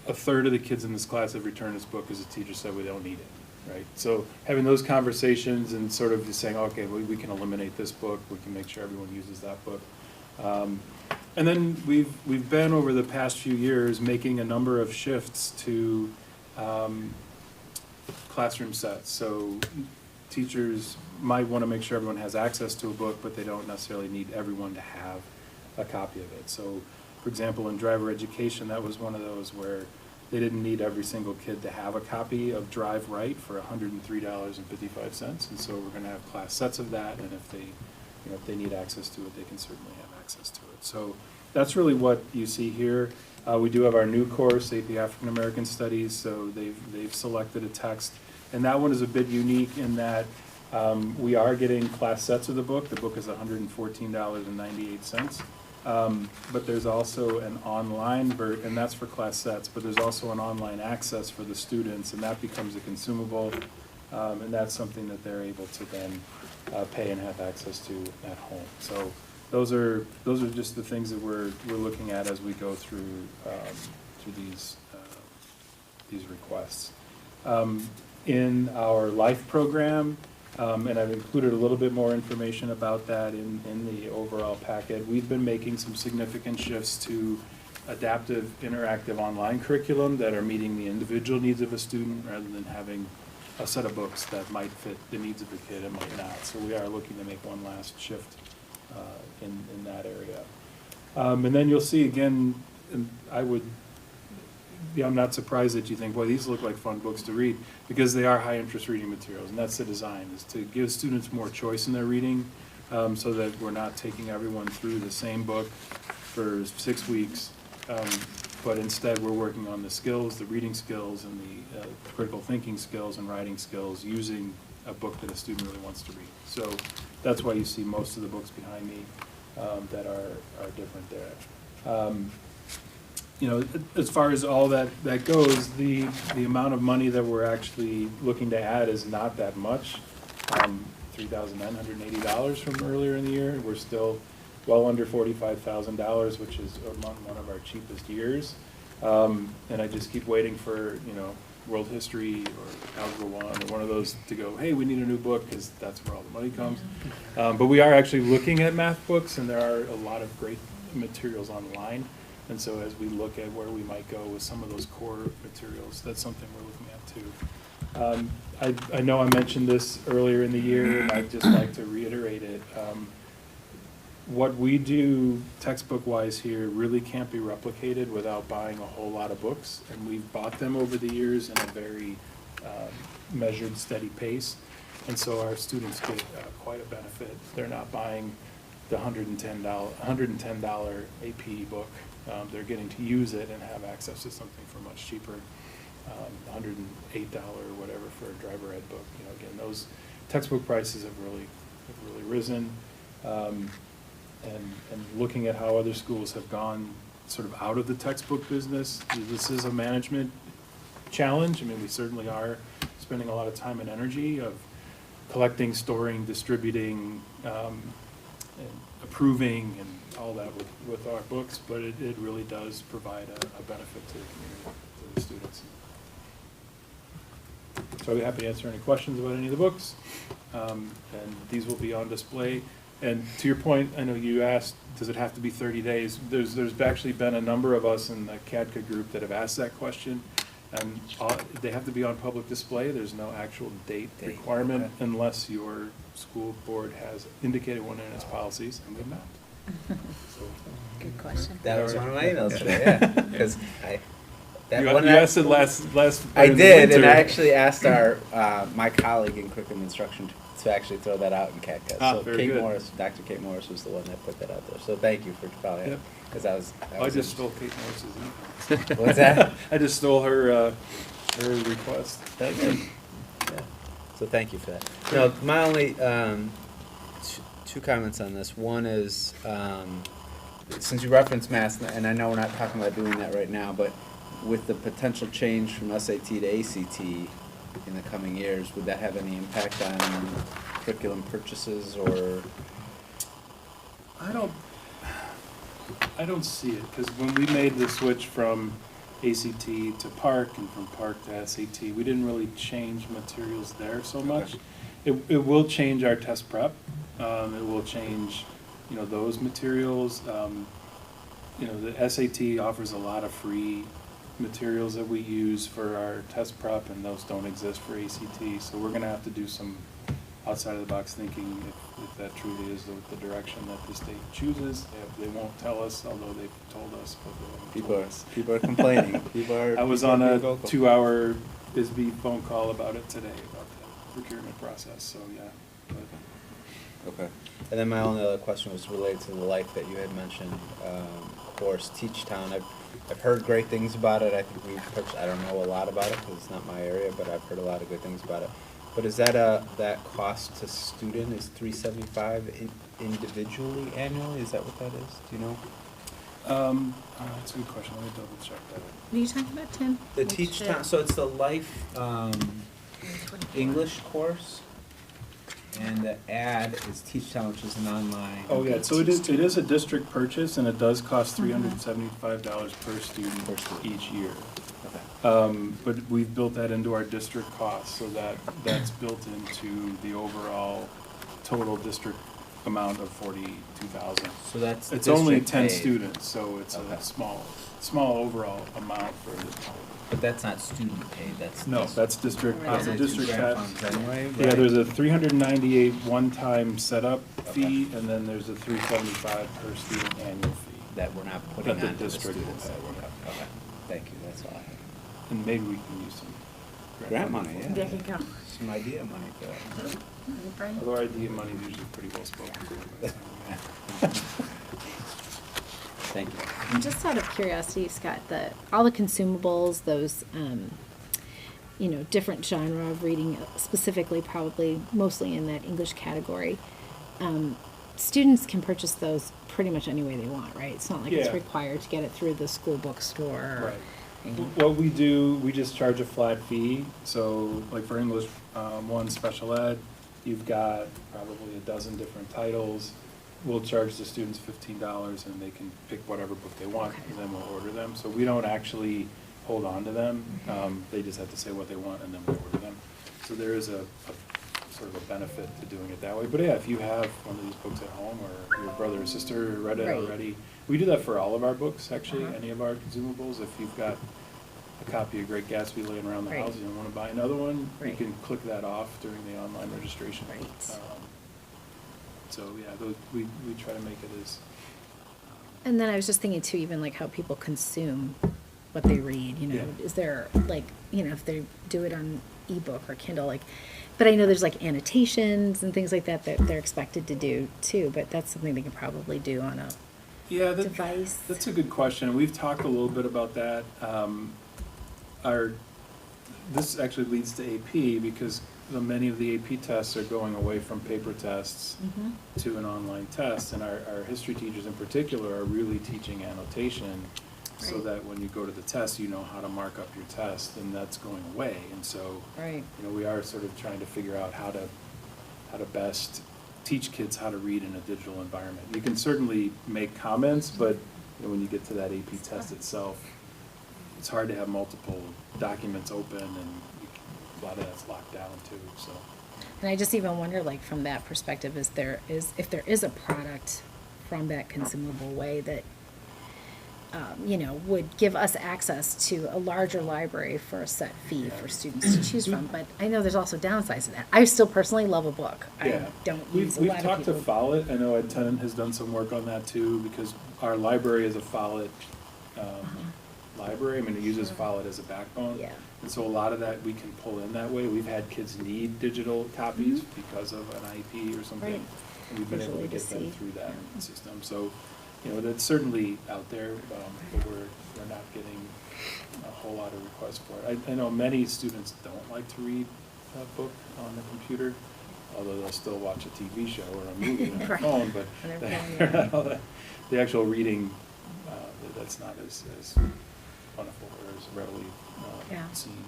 a third of the kids in this class have returned this book because the teacher said we don't need it, right? So having those conversations and sort of just saying, okay, we can eliminate this book, we can make sure everyone uses that book. And then we've been over the past few years making a number of shifts to classroom sets. So teachers might want to make sure everyone has access to a book, but they don't necessarily need everyone to have a copy of it. So, for example, in driver education, that was one of those where they didn't need every single kid to have a copy of Drive Right for $103.55. And so we're going to have class sets of that, and if they need access to it, they can certainly have access to it. So that's really what you see here. We do have our new course, AP African American Studies, so they've selected a text. And that one is a bit unique in that we are getting class sets of the book. The book is $114.98. But there's also an online version, and that's for class sets, but there's also an online access for the students, and that becomes a consumable, and that's something that they're able to then pay and have access to at home. So those are just the things that we're looking at as we go through these requests. In our LIFE program, and I've included a little bit more information about that in the overall packet. We've been making some significant shifts to adaptive, interactive online curriculum that are meeting the individual needs of a student rather than having a set of books that might fit the needs of the kid and might not. So we are looking to make one last shift in that area. And then you'll see again, and I'm not surprised that you think, boy, these look like fun books to read, because they are high-interest reading materials, and that's the design, is to give students more choice in their reading, so that we're not taking everyone through the same book for 6 weeks, but instead we're working on the skills, the reading skills, and the critical thinking skills and writing skills using a book that a student really wants to read. So that's why you see most of the books behind me that are different there. As far as all that goes, the amount of money that we're actually looking to add is not that much. $3,980 from earlier in the year. We're still well under $45,000, which is among one of our cheapest years. And I just keep waiting for, world history or Algebra 1 or one of those to go, hey, we need a new book, because that's where all the money comes. But we are actually looking at math books, and there are a lot of great materials online. And so as we look at where we might go with some of those core materials, that's something we're looking at too. I know I mentioned this earlier in the year, and I'd just like to reiterate it. What we do textbook-wise here really can't be replicated without buying a whole lot of books. And we've bought them over the years in a very measured, steady pace. And so our students get quite a benefit. They're not buying the $110 AP book. They're getting to use it and have access to something for much cheaper, $108 or whatever for a driver ed book. Again, those textbook prices have really risen. And looking at how other schools have gone sort of out of the textbook business, this is a management challenge. I mean, we certainly are spending a lot of time and energy of collecting, storing, distributing, and approving and all that with our books, but it really does provide a benefit to the community, to the students. So I'll be happy to answer any questions about any of the books, and these will be on display. And to your point, I know you asked, does it have to be 30 days? There's actually been a number of us in the CADCA group that have asked that question, and they have to be on public display. There's no actual date requirement unless your school board has indicated one in its policies, and we've not. So, Good question. That was one of my emails today, yeah. Because you asked it last I in the did, and winter. I actually asked my colleague in curriculum instruction to actually throw that out in CADCA. So very good. Dr. Kate Morris was the one that put that out there. So thank you for following Yep. because that was I just stole Kate Morris's email. What's that? I just stole her request. Okay. Yeah. So thank you for that. No, my only two comments on this. One is, since you referenced math, and I know we're not talking about doing that right now, but with the potential change from SAT to ACT in the coming years, would that have any impact on curriculum purchases or? I don't see it, because when we made the switch from ACT to PARC and from PARC to SAT, we didn't really change materials there so much. It will change our test prep. It will change, those materials. The SAT offers a lot of free materials that we use for our test prep, and those don't exist for ACT. So we're going to have to do some outside of the box thinking if that truly is the direction that the state chooses. They won't tell us, although they've told us, but they haven't told us. People are complaining. I was on a 2-hour ISB phone call about it today, about the procurement process, so yeah. But Okay. And then my only other question was related to the life that you had mentioned, course, Teach Town. I've heard great things about it. I think I don't know a lot about it because it's not my area, but I've heard a lot of good things about it. But is that that cost to student is $375 individually annually? Is that what that is? Do you know? That's a good question. Let me double check that. What are you talking about, Tim? The Teach Town. So it's the life English course, and the ad is Teach Town, which is an online. Oh, yeah, so it is a district purchase, and it does cost $375 per student each year. But we've built that into our district cost, so that's built into the overall total district amount of $42,000. So that's It's only district 10 paid. students, so it's a small overall amount for the total. But that's not student paid. That's No, that's district, that's a That's in district grant tax. funds anyway. Yeah, right? there's a $398 one-time setup fee, and then there's a $375 per student annual fee. that we're not putting That the on the district will students. pay, That we're yeah. not. Okay, thank you. That's all I have. And maybe we can use some Grant money, yeah. There you go. Some idea money for that. Although idea money is usually pretty well spoken to. Thank you. And just out of curiosity, Scott, all the consumables, those, different genre of reading, specifically probably mostly in that English category, students can purchase those pretty much any way they want, right? It's not like it's Yeah. required to get it through the school bookstore. Right. you know. What we do, we just charge a flat fee. So like for English 1 special ed, you've got probably a dozen different titles. We'll charge the students $15 and they can pick whatever book they want, and then we'll order them. So we don't actually hold on to them. They just have to say what they want and then we order them. So there is a sort of a benefit to doing it that way. But yeah, if you have one of these books at home or your brother or sister read it Right. already, we do that for all of our books, actually, Uh-huh. any of our consumables. If you've got a copy of Great Gatsby laying around the Right. house and you want to buy another one, you Right. can click that off during the online registration. Right. So yeah, we try to make it as, And then I was just thinking too, even like how people consume what they read, Yeah. is there like, if they do it on ebook or Kindle, like, but I know there's like annotations and things like that they're expected to do too, but that's something they can probably do on a yeah, device. that's a good question. We've talked a little bit about that. This actually leads to AP because many of the AP tests are going away from paper tests to an online test, and our history teachers in particular are really teaching annotation so Right. that when you go to the test, you know how to mark up your test, and that's going away. And so, Right. we are sort of trying to figure out how to best teach kids how to read in a digital environment. You can certainly make comments, but when you get to that AP test itself, it's hard to have multiple documents open, and a lot of that's locked down too, so. And I just even wonder, like, from that perspective, if there is a product from that consumable way that, would give us access to a larger library for a set fee for students to choose from. But I know there's also downsides to that. I still personally love a book. Yeah. I don't We've use a lot of talked to people. Follett. I know Ed Tennant has done some work on that too, because our library is a Follett library. I mean, it uses Follett as a backbone. Yeah. And so a lot of that we can pull in that way. We've had kids need digital copies because of an IEP or something. Right. And we've been able to Visually to get them see. through that Yeah. system. So, that's certainly out there, but we're not getting a whole lot of requests for it. I know many students don't like to read a book on the computer, although they'll still watch a TV show or a movie on their Right. phone, but On their phone, yeah. the actual reading, that's not as wonderful or as readily Yeah. seen.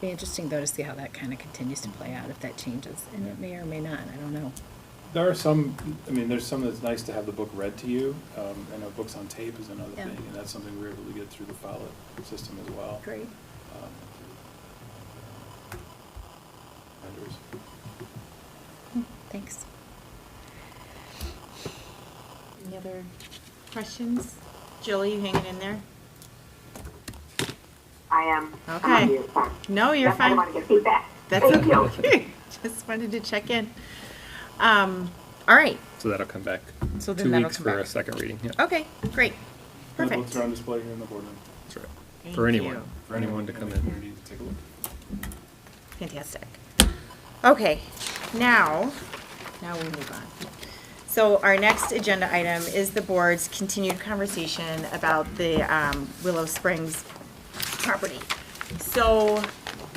Be interesting though to see how that kind of continues to play out, if that changes, and it may or may not. I don't know. There are some, there's some that's nice to have the book read to you. I know books on tape is another Yeah. thing, and that's something we're able to get through the Follett system as well. Great. Vendors. Thanks. Any other questions? Jill, you hanging in there? I am. Okay. I'm on mute, sorry. No, you're I fine. want to get feedback. That's Thank you. okay. Just wanted to check in. All right, So that'll come back so then 2 that'll weeks come for back. a second reading, yeah. Okay, great, The perfect. books are on display here in the boardroom. That's right. Thank For anyone, you. for anyone to in come the in. community to take a look. Fantastic. Okay, now we move on. So our next agenda item is the board's continued conversation about the Willow Springs property. So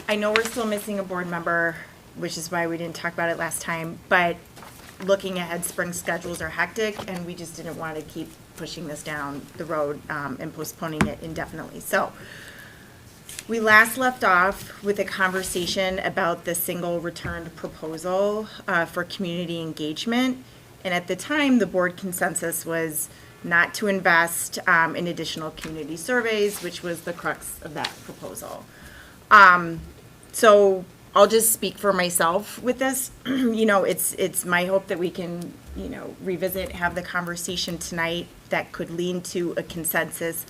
I know we're still missing a board member, which is why we didn't talk about it last time, but looking ahead, spring schedules are hectic, and we just didn't want to keep pushing this down the road and postponing it indefinitely. So we last left off with a conversation about the single returned proposal for community engagement. And at the time, the board consensus was not to invest in additional community surveys, which was the crux of that proposal. So I'll just speak for myself with this. You know, it's my hope that we can, you know, revisit, have the conversation tonight that could lead to a consensus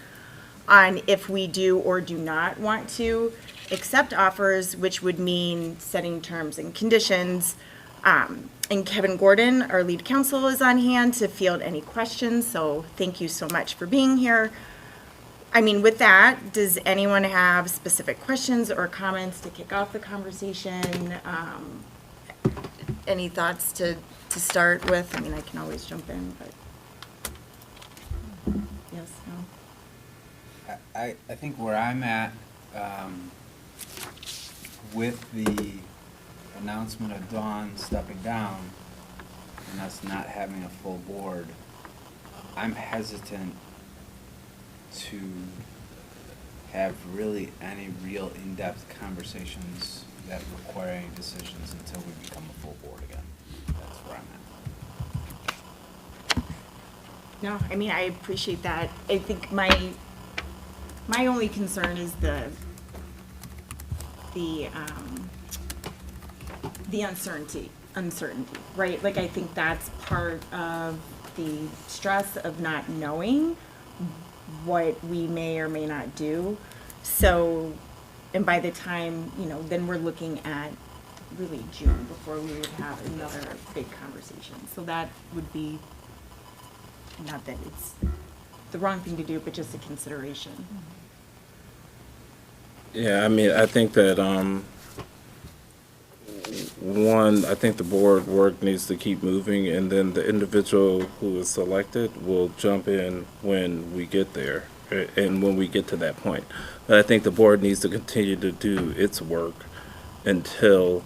on if we do or do not want to accept offers, which would mean setting terms and conditions. And Kevin Gordon, our lead counsel, is on hand to field any questions, so thank you so much for being here. I mean, with that, does anyone have specific questions or comments to kick off the conversation? Any thoughts to start with? I mean, I can always jump in, but. Yes, no? I think where I'm at, with the announcement of Dawn stepping down and us not having a full board, I'm hesitant to have really any real in-depth conversations that require any decisions until we become a full board again. That's where I'm at. No, I mean, I appreciate that. I think my only concern is the uncertainty, right? Like, I think that's part of the stress of not knowing what we may or may not do. So, and by the time, you know, then we're looking at really June before we would have another big conversation. So that would be, not that it's the wrong thing to do, but just a consideration. Yeah, I mean, I think that, one, I think the board work needs to keep moving, and then the individual who is selected will jump in when we get there, and when we get to that point. But I think the board needs to continue to do its work until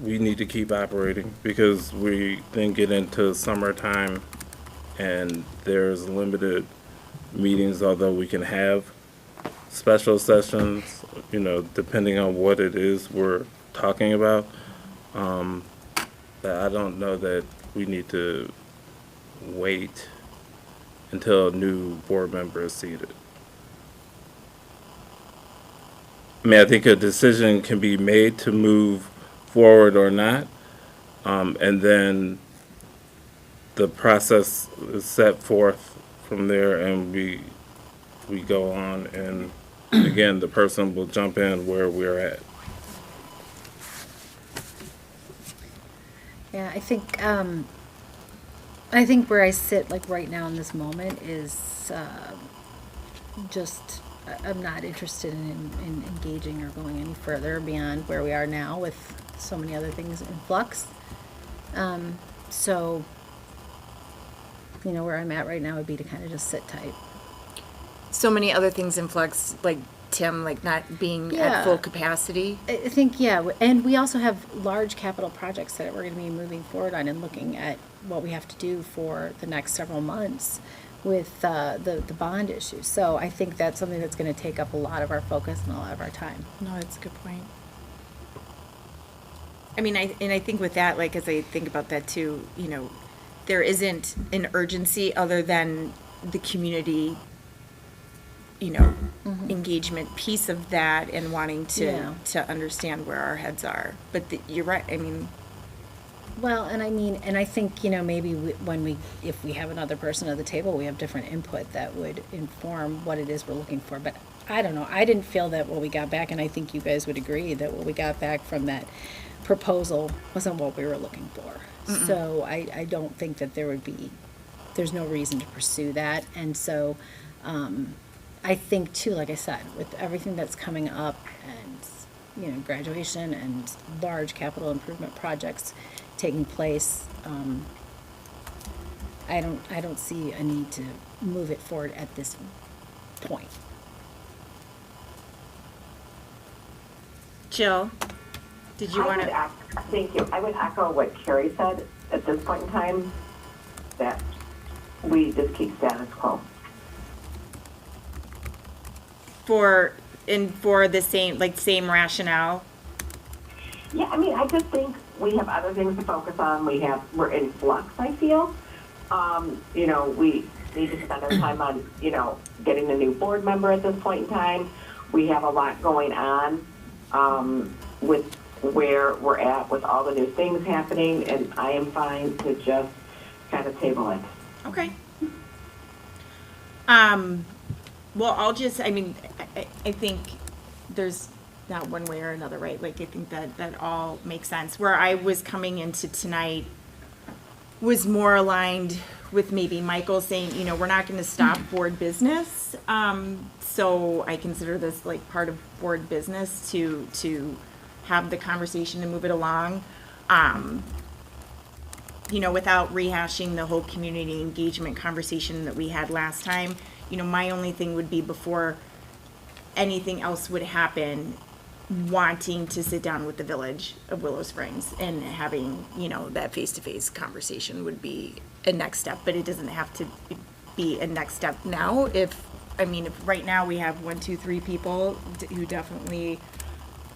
we need to keep operating, because we then get into summertime and there's limited meetings, although we can have special sessions, you know, depending on what it is we're talking about. But I don't know that we need to wait until a new board member is seated. I mean, I think a decision can be made to move forward or not, and then the process is set forth from there, and we go on, and again, the person will jump in where we're at. Yeah, I think where I sit, like right now in this moment, is just, I'm not interested in engaging or going any further beyond where we are now with so many other things in flux. So, you know, where I'm at right now would be to kind of just sit tight. So many other things in flux, like Tim, like not being at full capacity. I think, yeah, and we also have large capital projects that we're going to be moving forward on and looking at what we have to do for the next several months with the bond issue. So I think that's something that's going to take up a lot of our focus and a lot of our time. No, that's a good point. I mean, I think with that, like, as I think about that too, you know, there isn't an urgency other than the community, you know, engagement piece of that and wanting to understand where our heads are. But you're right. I mean, Well, and I think, you know, maybe if we have another person at the table, we have different input that would inform what it is we're looking for. But I don't know, I didn't feel that what we got back, and I think you guys would agree, that what we got back from that proposal wasn't what we were looking for. So I don't think that there's no reason to pursue that. And so, I think too, like I said, with everything that's coming up and, you know, graduation and large capital improvement projects taking place, I don't see a need to move it forward at this point. Jill, did you want to? Thank you. I would echo what Carrie said at this point in time, that we just keep status quo. For the same rationale? Yeah, I mean, I just think we have other things to focus on. We're in flux, I feel. You know, we need to spend our time on, you know, getting a new board member at this point in time. We have a lot going on, with where we're at with all the new things happening, and I am fine to just kind of table it. Okay. Well, I think there's not one way or another, right? Like, I think that all makes sense. Where I was coming into tonight was more aligned with maybe Michael saying, you know, we're not going to stop board business. So I consider this like part of board business to have the conversation and move it along. You know, without rehashing the whole community engagement conversation that we had last time. You know, my only thing would be, before anything else would happen, wanting to sit down with the village of Willow Springs and having, you know, that face-to-face conversation would be a next step, but it doesn't have to be a next step now. If right now we have 1, 2, 3 people who definitely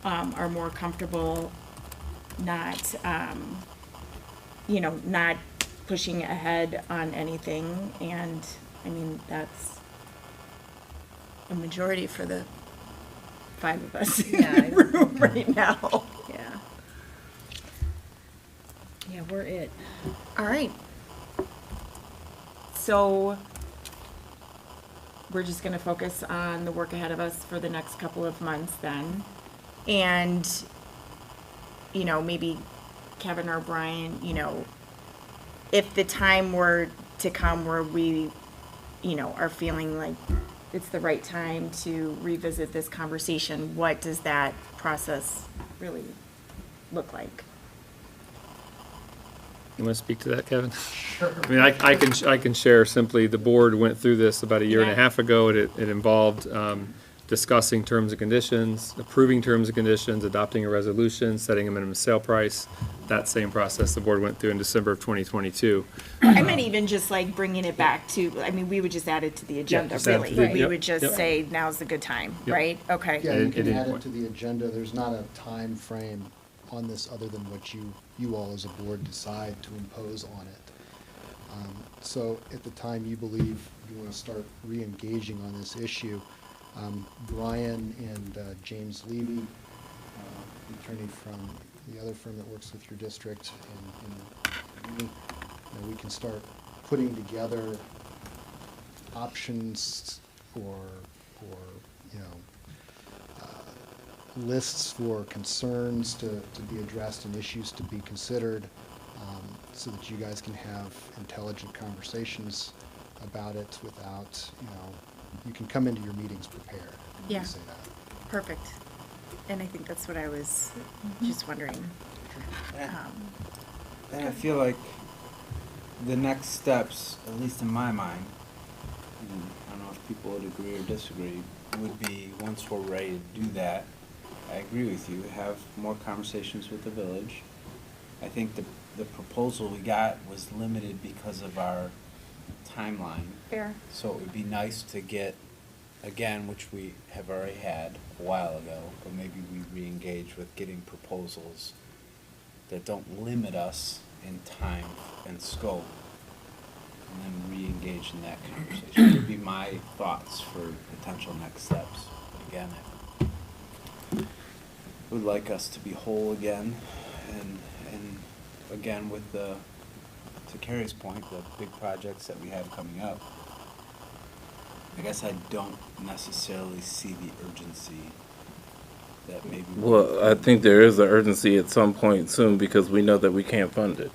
are more comfortable not, you know, not pushing ahead on anything, and that's a majority for the 5 of us in the room right now. Yeah. Yeah, we're it. All right. So we're just going to focus on the work ahead of us for the next couple of months then. And, you know, maybe Kevin or Brian, you know, if the time were to come where we, you know, are feeling like it's the right time to revisit this conversation, what does that process really look like? You want to speak to that, Kevin? Sure. I mean, I can share simply, the board went through this about a year and a half ago. It involved discussing terms and conditions, approving terms and conditions, adopting a resolution, setting a minimum sale price. That same process the board went through in December of 2022. I meant even just like bringing it back to, we would just add it to the agenda, just add it really. to the- We yep, would just yep. say, now's the good time, Yep. right? Okay. Yeah, It- you it can didn't add it quite- to the agenda. There's not a time frame on this other than what you all as a board decide to impose on it. So at the time you believe you want to start re-engaging on this issue, Brian and James Levy, attorney from the other firm that works with your district, and me, you know, we can start putting together options or you know, lists for concerns to be addressed and issues to be considered, so that you guys can have intelligent conversations about it without, you know, you can come into your meetings prepared. let me Yeah. say that. Perfect. And I think that's what I was just wondering. And I feel like the next steps, at least in my mind, and I don't know if people would agree or disagree, would be, once we're ready to do that, I agree with you, have more conversations with the village. I think the proposal we got was limited because of our timeline. Fair. So it would be nice to get, again, which we have already had a while ago, but maybe we re-engage with getting proposals that don't limit us in time and scope, and then re-engage in that conversation. Would be my thoughts for potential next steps. Again, I would like us to be whole again, and again, with to Carrie's point, the big projects that we have coming up, I guess I don't necessarily see the urgency that maybe. Well, I think there is an urgency at some point soon because we know that we can't fund it.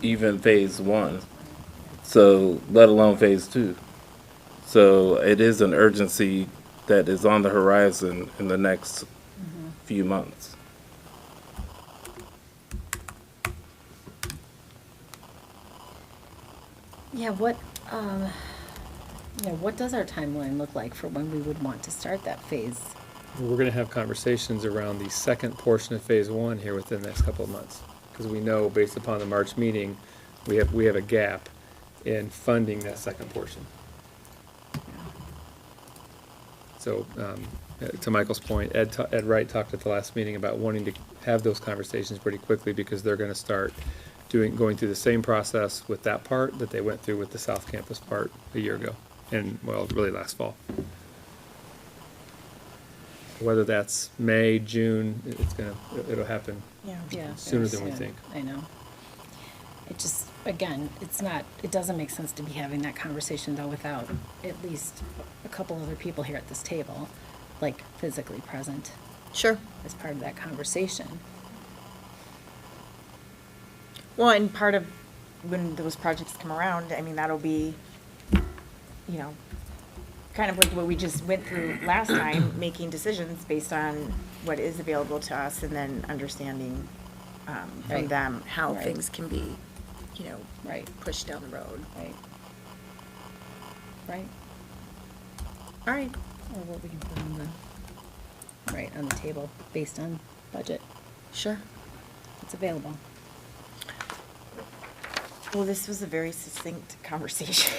Even phase one, so let alone phase two. So it is an urgency that is on the horizon in the next few months. Yeah, what does our timeline look like for when we would want to start that phase? We're gonna have conversations around the second portion of phase one here within the next couple of months. Because we know, based upon the March meeting, we have a gap in funding that second portion. So, to Michael's point, Ed Wright talked at the last meeting about wanting to have those conversations pretty quickly because they're gonna start going through the same process with that part that they went through with the South Campus part a year ago, and, well, really last fall. Whether that's May, June, it'll happen Yeah. sooner very than we soon. think. I know. It just, again, it doesn't make sense to be having that conversation though without at least a couple other people here at this table, like physically present Sure. as part of that conversation. Well, and part of when those projects come around, I mean, that'll be, kind of like what we just went through last time, making decisions based on what is available to us and then understanding from Right. them how Right. things can be, Right, pushed down the road. right. Right, All right. or what we can put on the table based on budget. Sure. It's available. Well, this was a very succinct conversation.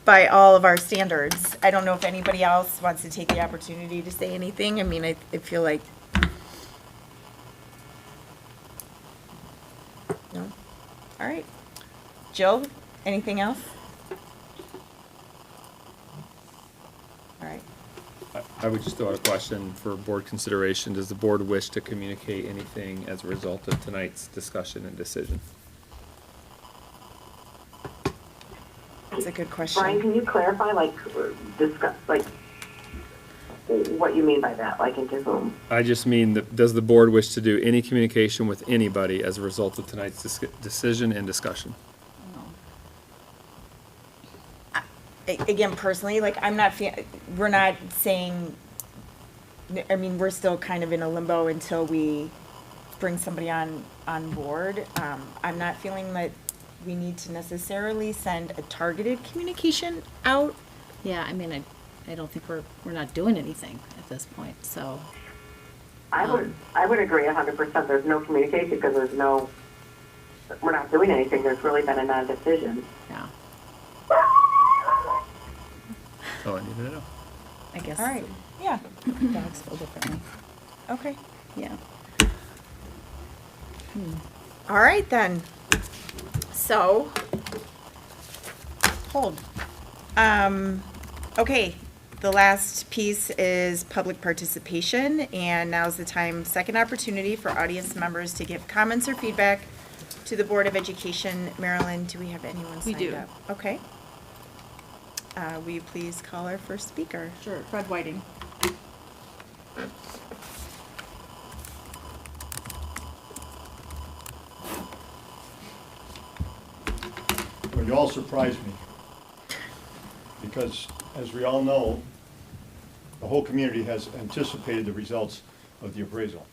By all of our standards. I don't know if anybody else wants to take the opportunity to say anything. I mean, I feel like. No? All right. Jill, anything else? All right. I would just throw out a question for board consideration. Does the board wish to communicate anything as a result of tonight's discussion and decision? That's a good question. Brian, can you clarify, discuss, what you mean by that, into whom? I just mean, does the board wish to do any communication with anybody as a result of tonight's decision and discussion? Again, personally, I'm not, we're not saying, I mean, we're still kind of in a limbo until we bring somebody on board. I'm not feeling that we need to necessarily send a targeted communication out. Yeah, I mean, I don't think we're not doing anything at this point, so. I would agree 100%. There's no communication because we're not doing anything. There's really been a non-decision. Yeah, Oh, I need to know. I guess. All right. Yeah. Dogs feel differently, Okay. yeah. All right, then. So, hold. Okay, the last piece is public participation, and now's the time, second opportunity for audience members to give comments or feedback to the Board of Education. Marilyn, do we have anyone We signed do. up? Okay. Will you please call our first speaker? Sure, Fred Whiting. Well, you all surprised me. Because, as we all know, the whole community has anticipated the results of the appraisal.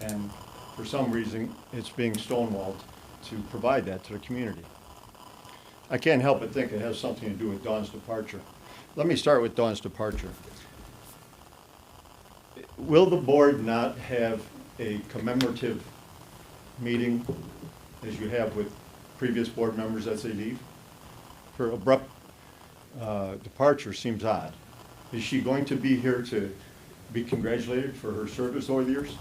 And for some reason, it's being stonewalled to provide that to the community. I can't help but think it has something to do with Dawn's departure. Let me start with Dawn's departure. Will the board not have a commemorative meeting, as you have with previous board members as they leave? Her abrupt departure seems odd. Is she going to be here to be congratulated for her service over the years?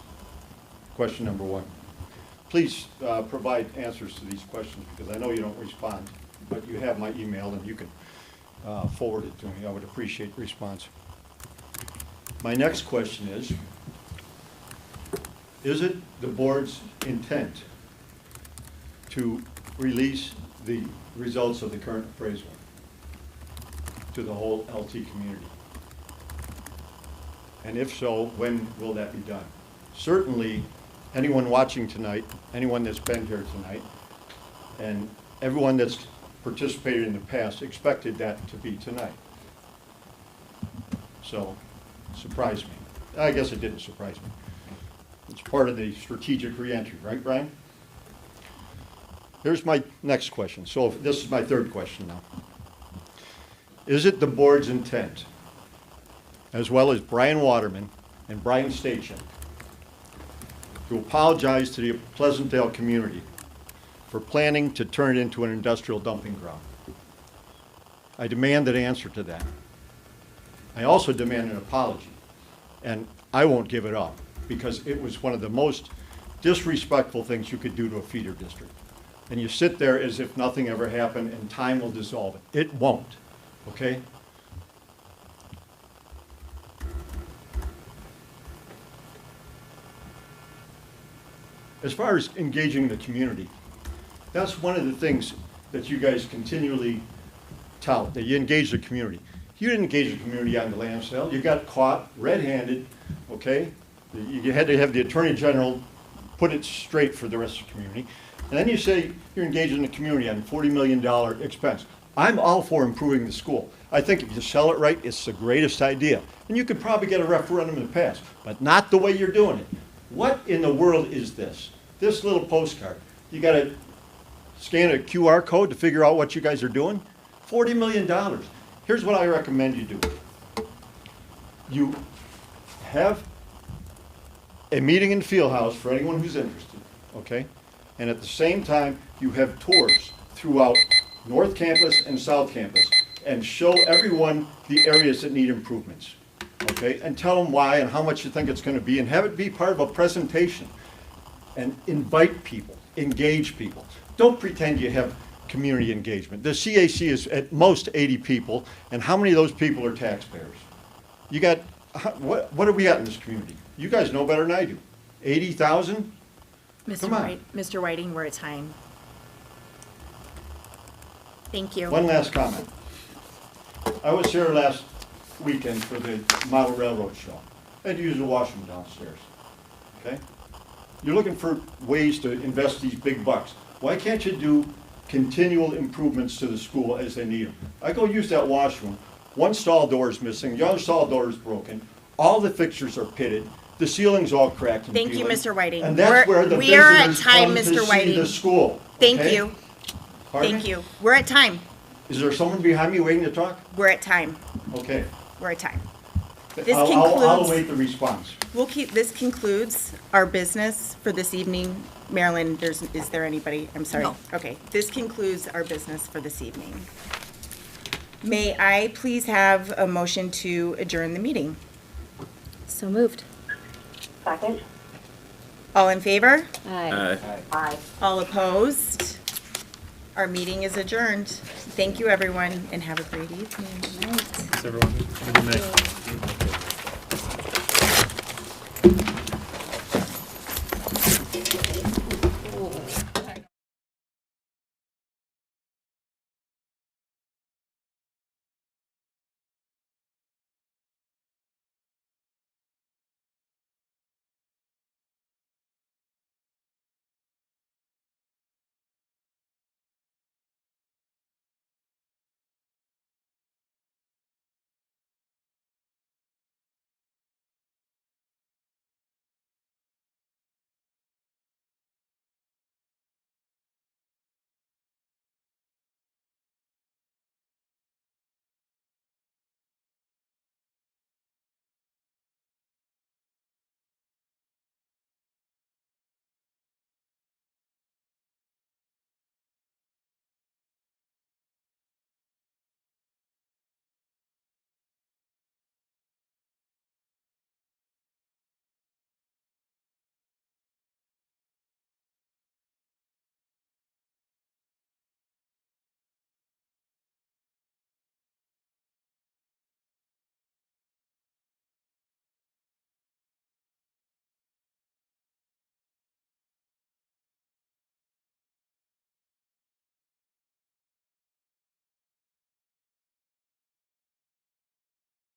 Question number one. Please provide answers to these questions, because I know you don't respond, but you have my email and you can forward it to me. I would appreciate the response. My next question is it the board's intent to release the results of the current appraisal to the whole LT community? And if so, when will that be done? Certainly, anyone watching tonight, anyone that's been here tonight, and everyone that's participated in the past expected that to be tonight. So, surprised me. I guess it didn't surprise me. It's part of the strategic reentry, right, Brian? Here's my next question. So this is my third question now. Is it the board's intent, as well as Brian Waterman and Brian Stachan, to apologize to the Pleasantdale community for planning to turn it into an industrial dumping ground? I demand an answer to that. I also demand an apology, and I won't give it up, because it was one of the most disrespectful things you could do to a feeder district. And you sit there as if nothing ever happened and time will dissolve it. It won't, okay? As far as engaging the community, that's one of the things that you guys continually tout, that you engage the community. You didn't engage the community on the land sale. You got caught red-handed, okay? You had to have the Attorney General put it straight for the rest of the community. And then you say you're engaging the community on $40 million expense. I'm all for improving the school. I think if you sell it right, it's the greatest idea. And you could probably get a referendum in the past, but not the way you're doing it. What in the world is this? This little postcard. You gotta scan a QR code to figure out what you guys are doing? $40 million. Here's what I recommend you do. You have a meeting in the field house for anyone who's interested, okay? And at the same time, you have tours throughout North Campus and South Campus and show everyone the areas that need improvements, okay? And tell them why and how much you think it's gonna be, and have it be part of a presentation. And invite people, engage people. Don't pretend you have community engagement. The CAC is at most 80 people, and how many of those people are taxpayers? You got, what do we got in this community? You guys know better than I do. 80,000? Come on. Mr. Whiting, we're at time. Thank you. One last comment. I was here last weekend for the Model Railroad Show. I had to use the washroom downstairs, okay? You're looking for ways to invest these big bucks. Why can't you do continual improvements to the school as they need them? I go use that washroom. One stall door is missing, the other stall door is broken. All the fixtures are pitted. The ceiling's all cracked and Thank you, peeling. Mr. Whiting. And that's where the we are at visitors time, come to Mr. see Whiting. the school. Thank okay? you. Pardon Thank me? you. We're at time. Is there someone behind me waiting to talk? We're at time. Okay. We're at time. This I'll concludes. await the response. This concludes our business for this evening. Marilyn, is there anybody? I'm sorry. No. Okay, this concludes our business for this evening. May I please have a motion to adjourn the meeting? So moved. Second? All in favor? Aye. Aye. All opposed? Our meeting is adjourned. Thank you, everyone, and have a great evening. Thanks, everyone. Have a good night.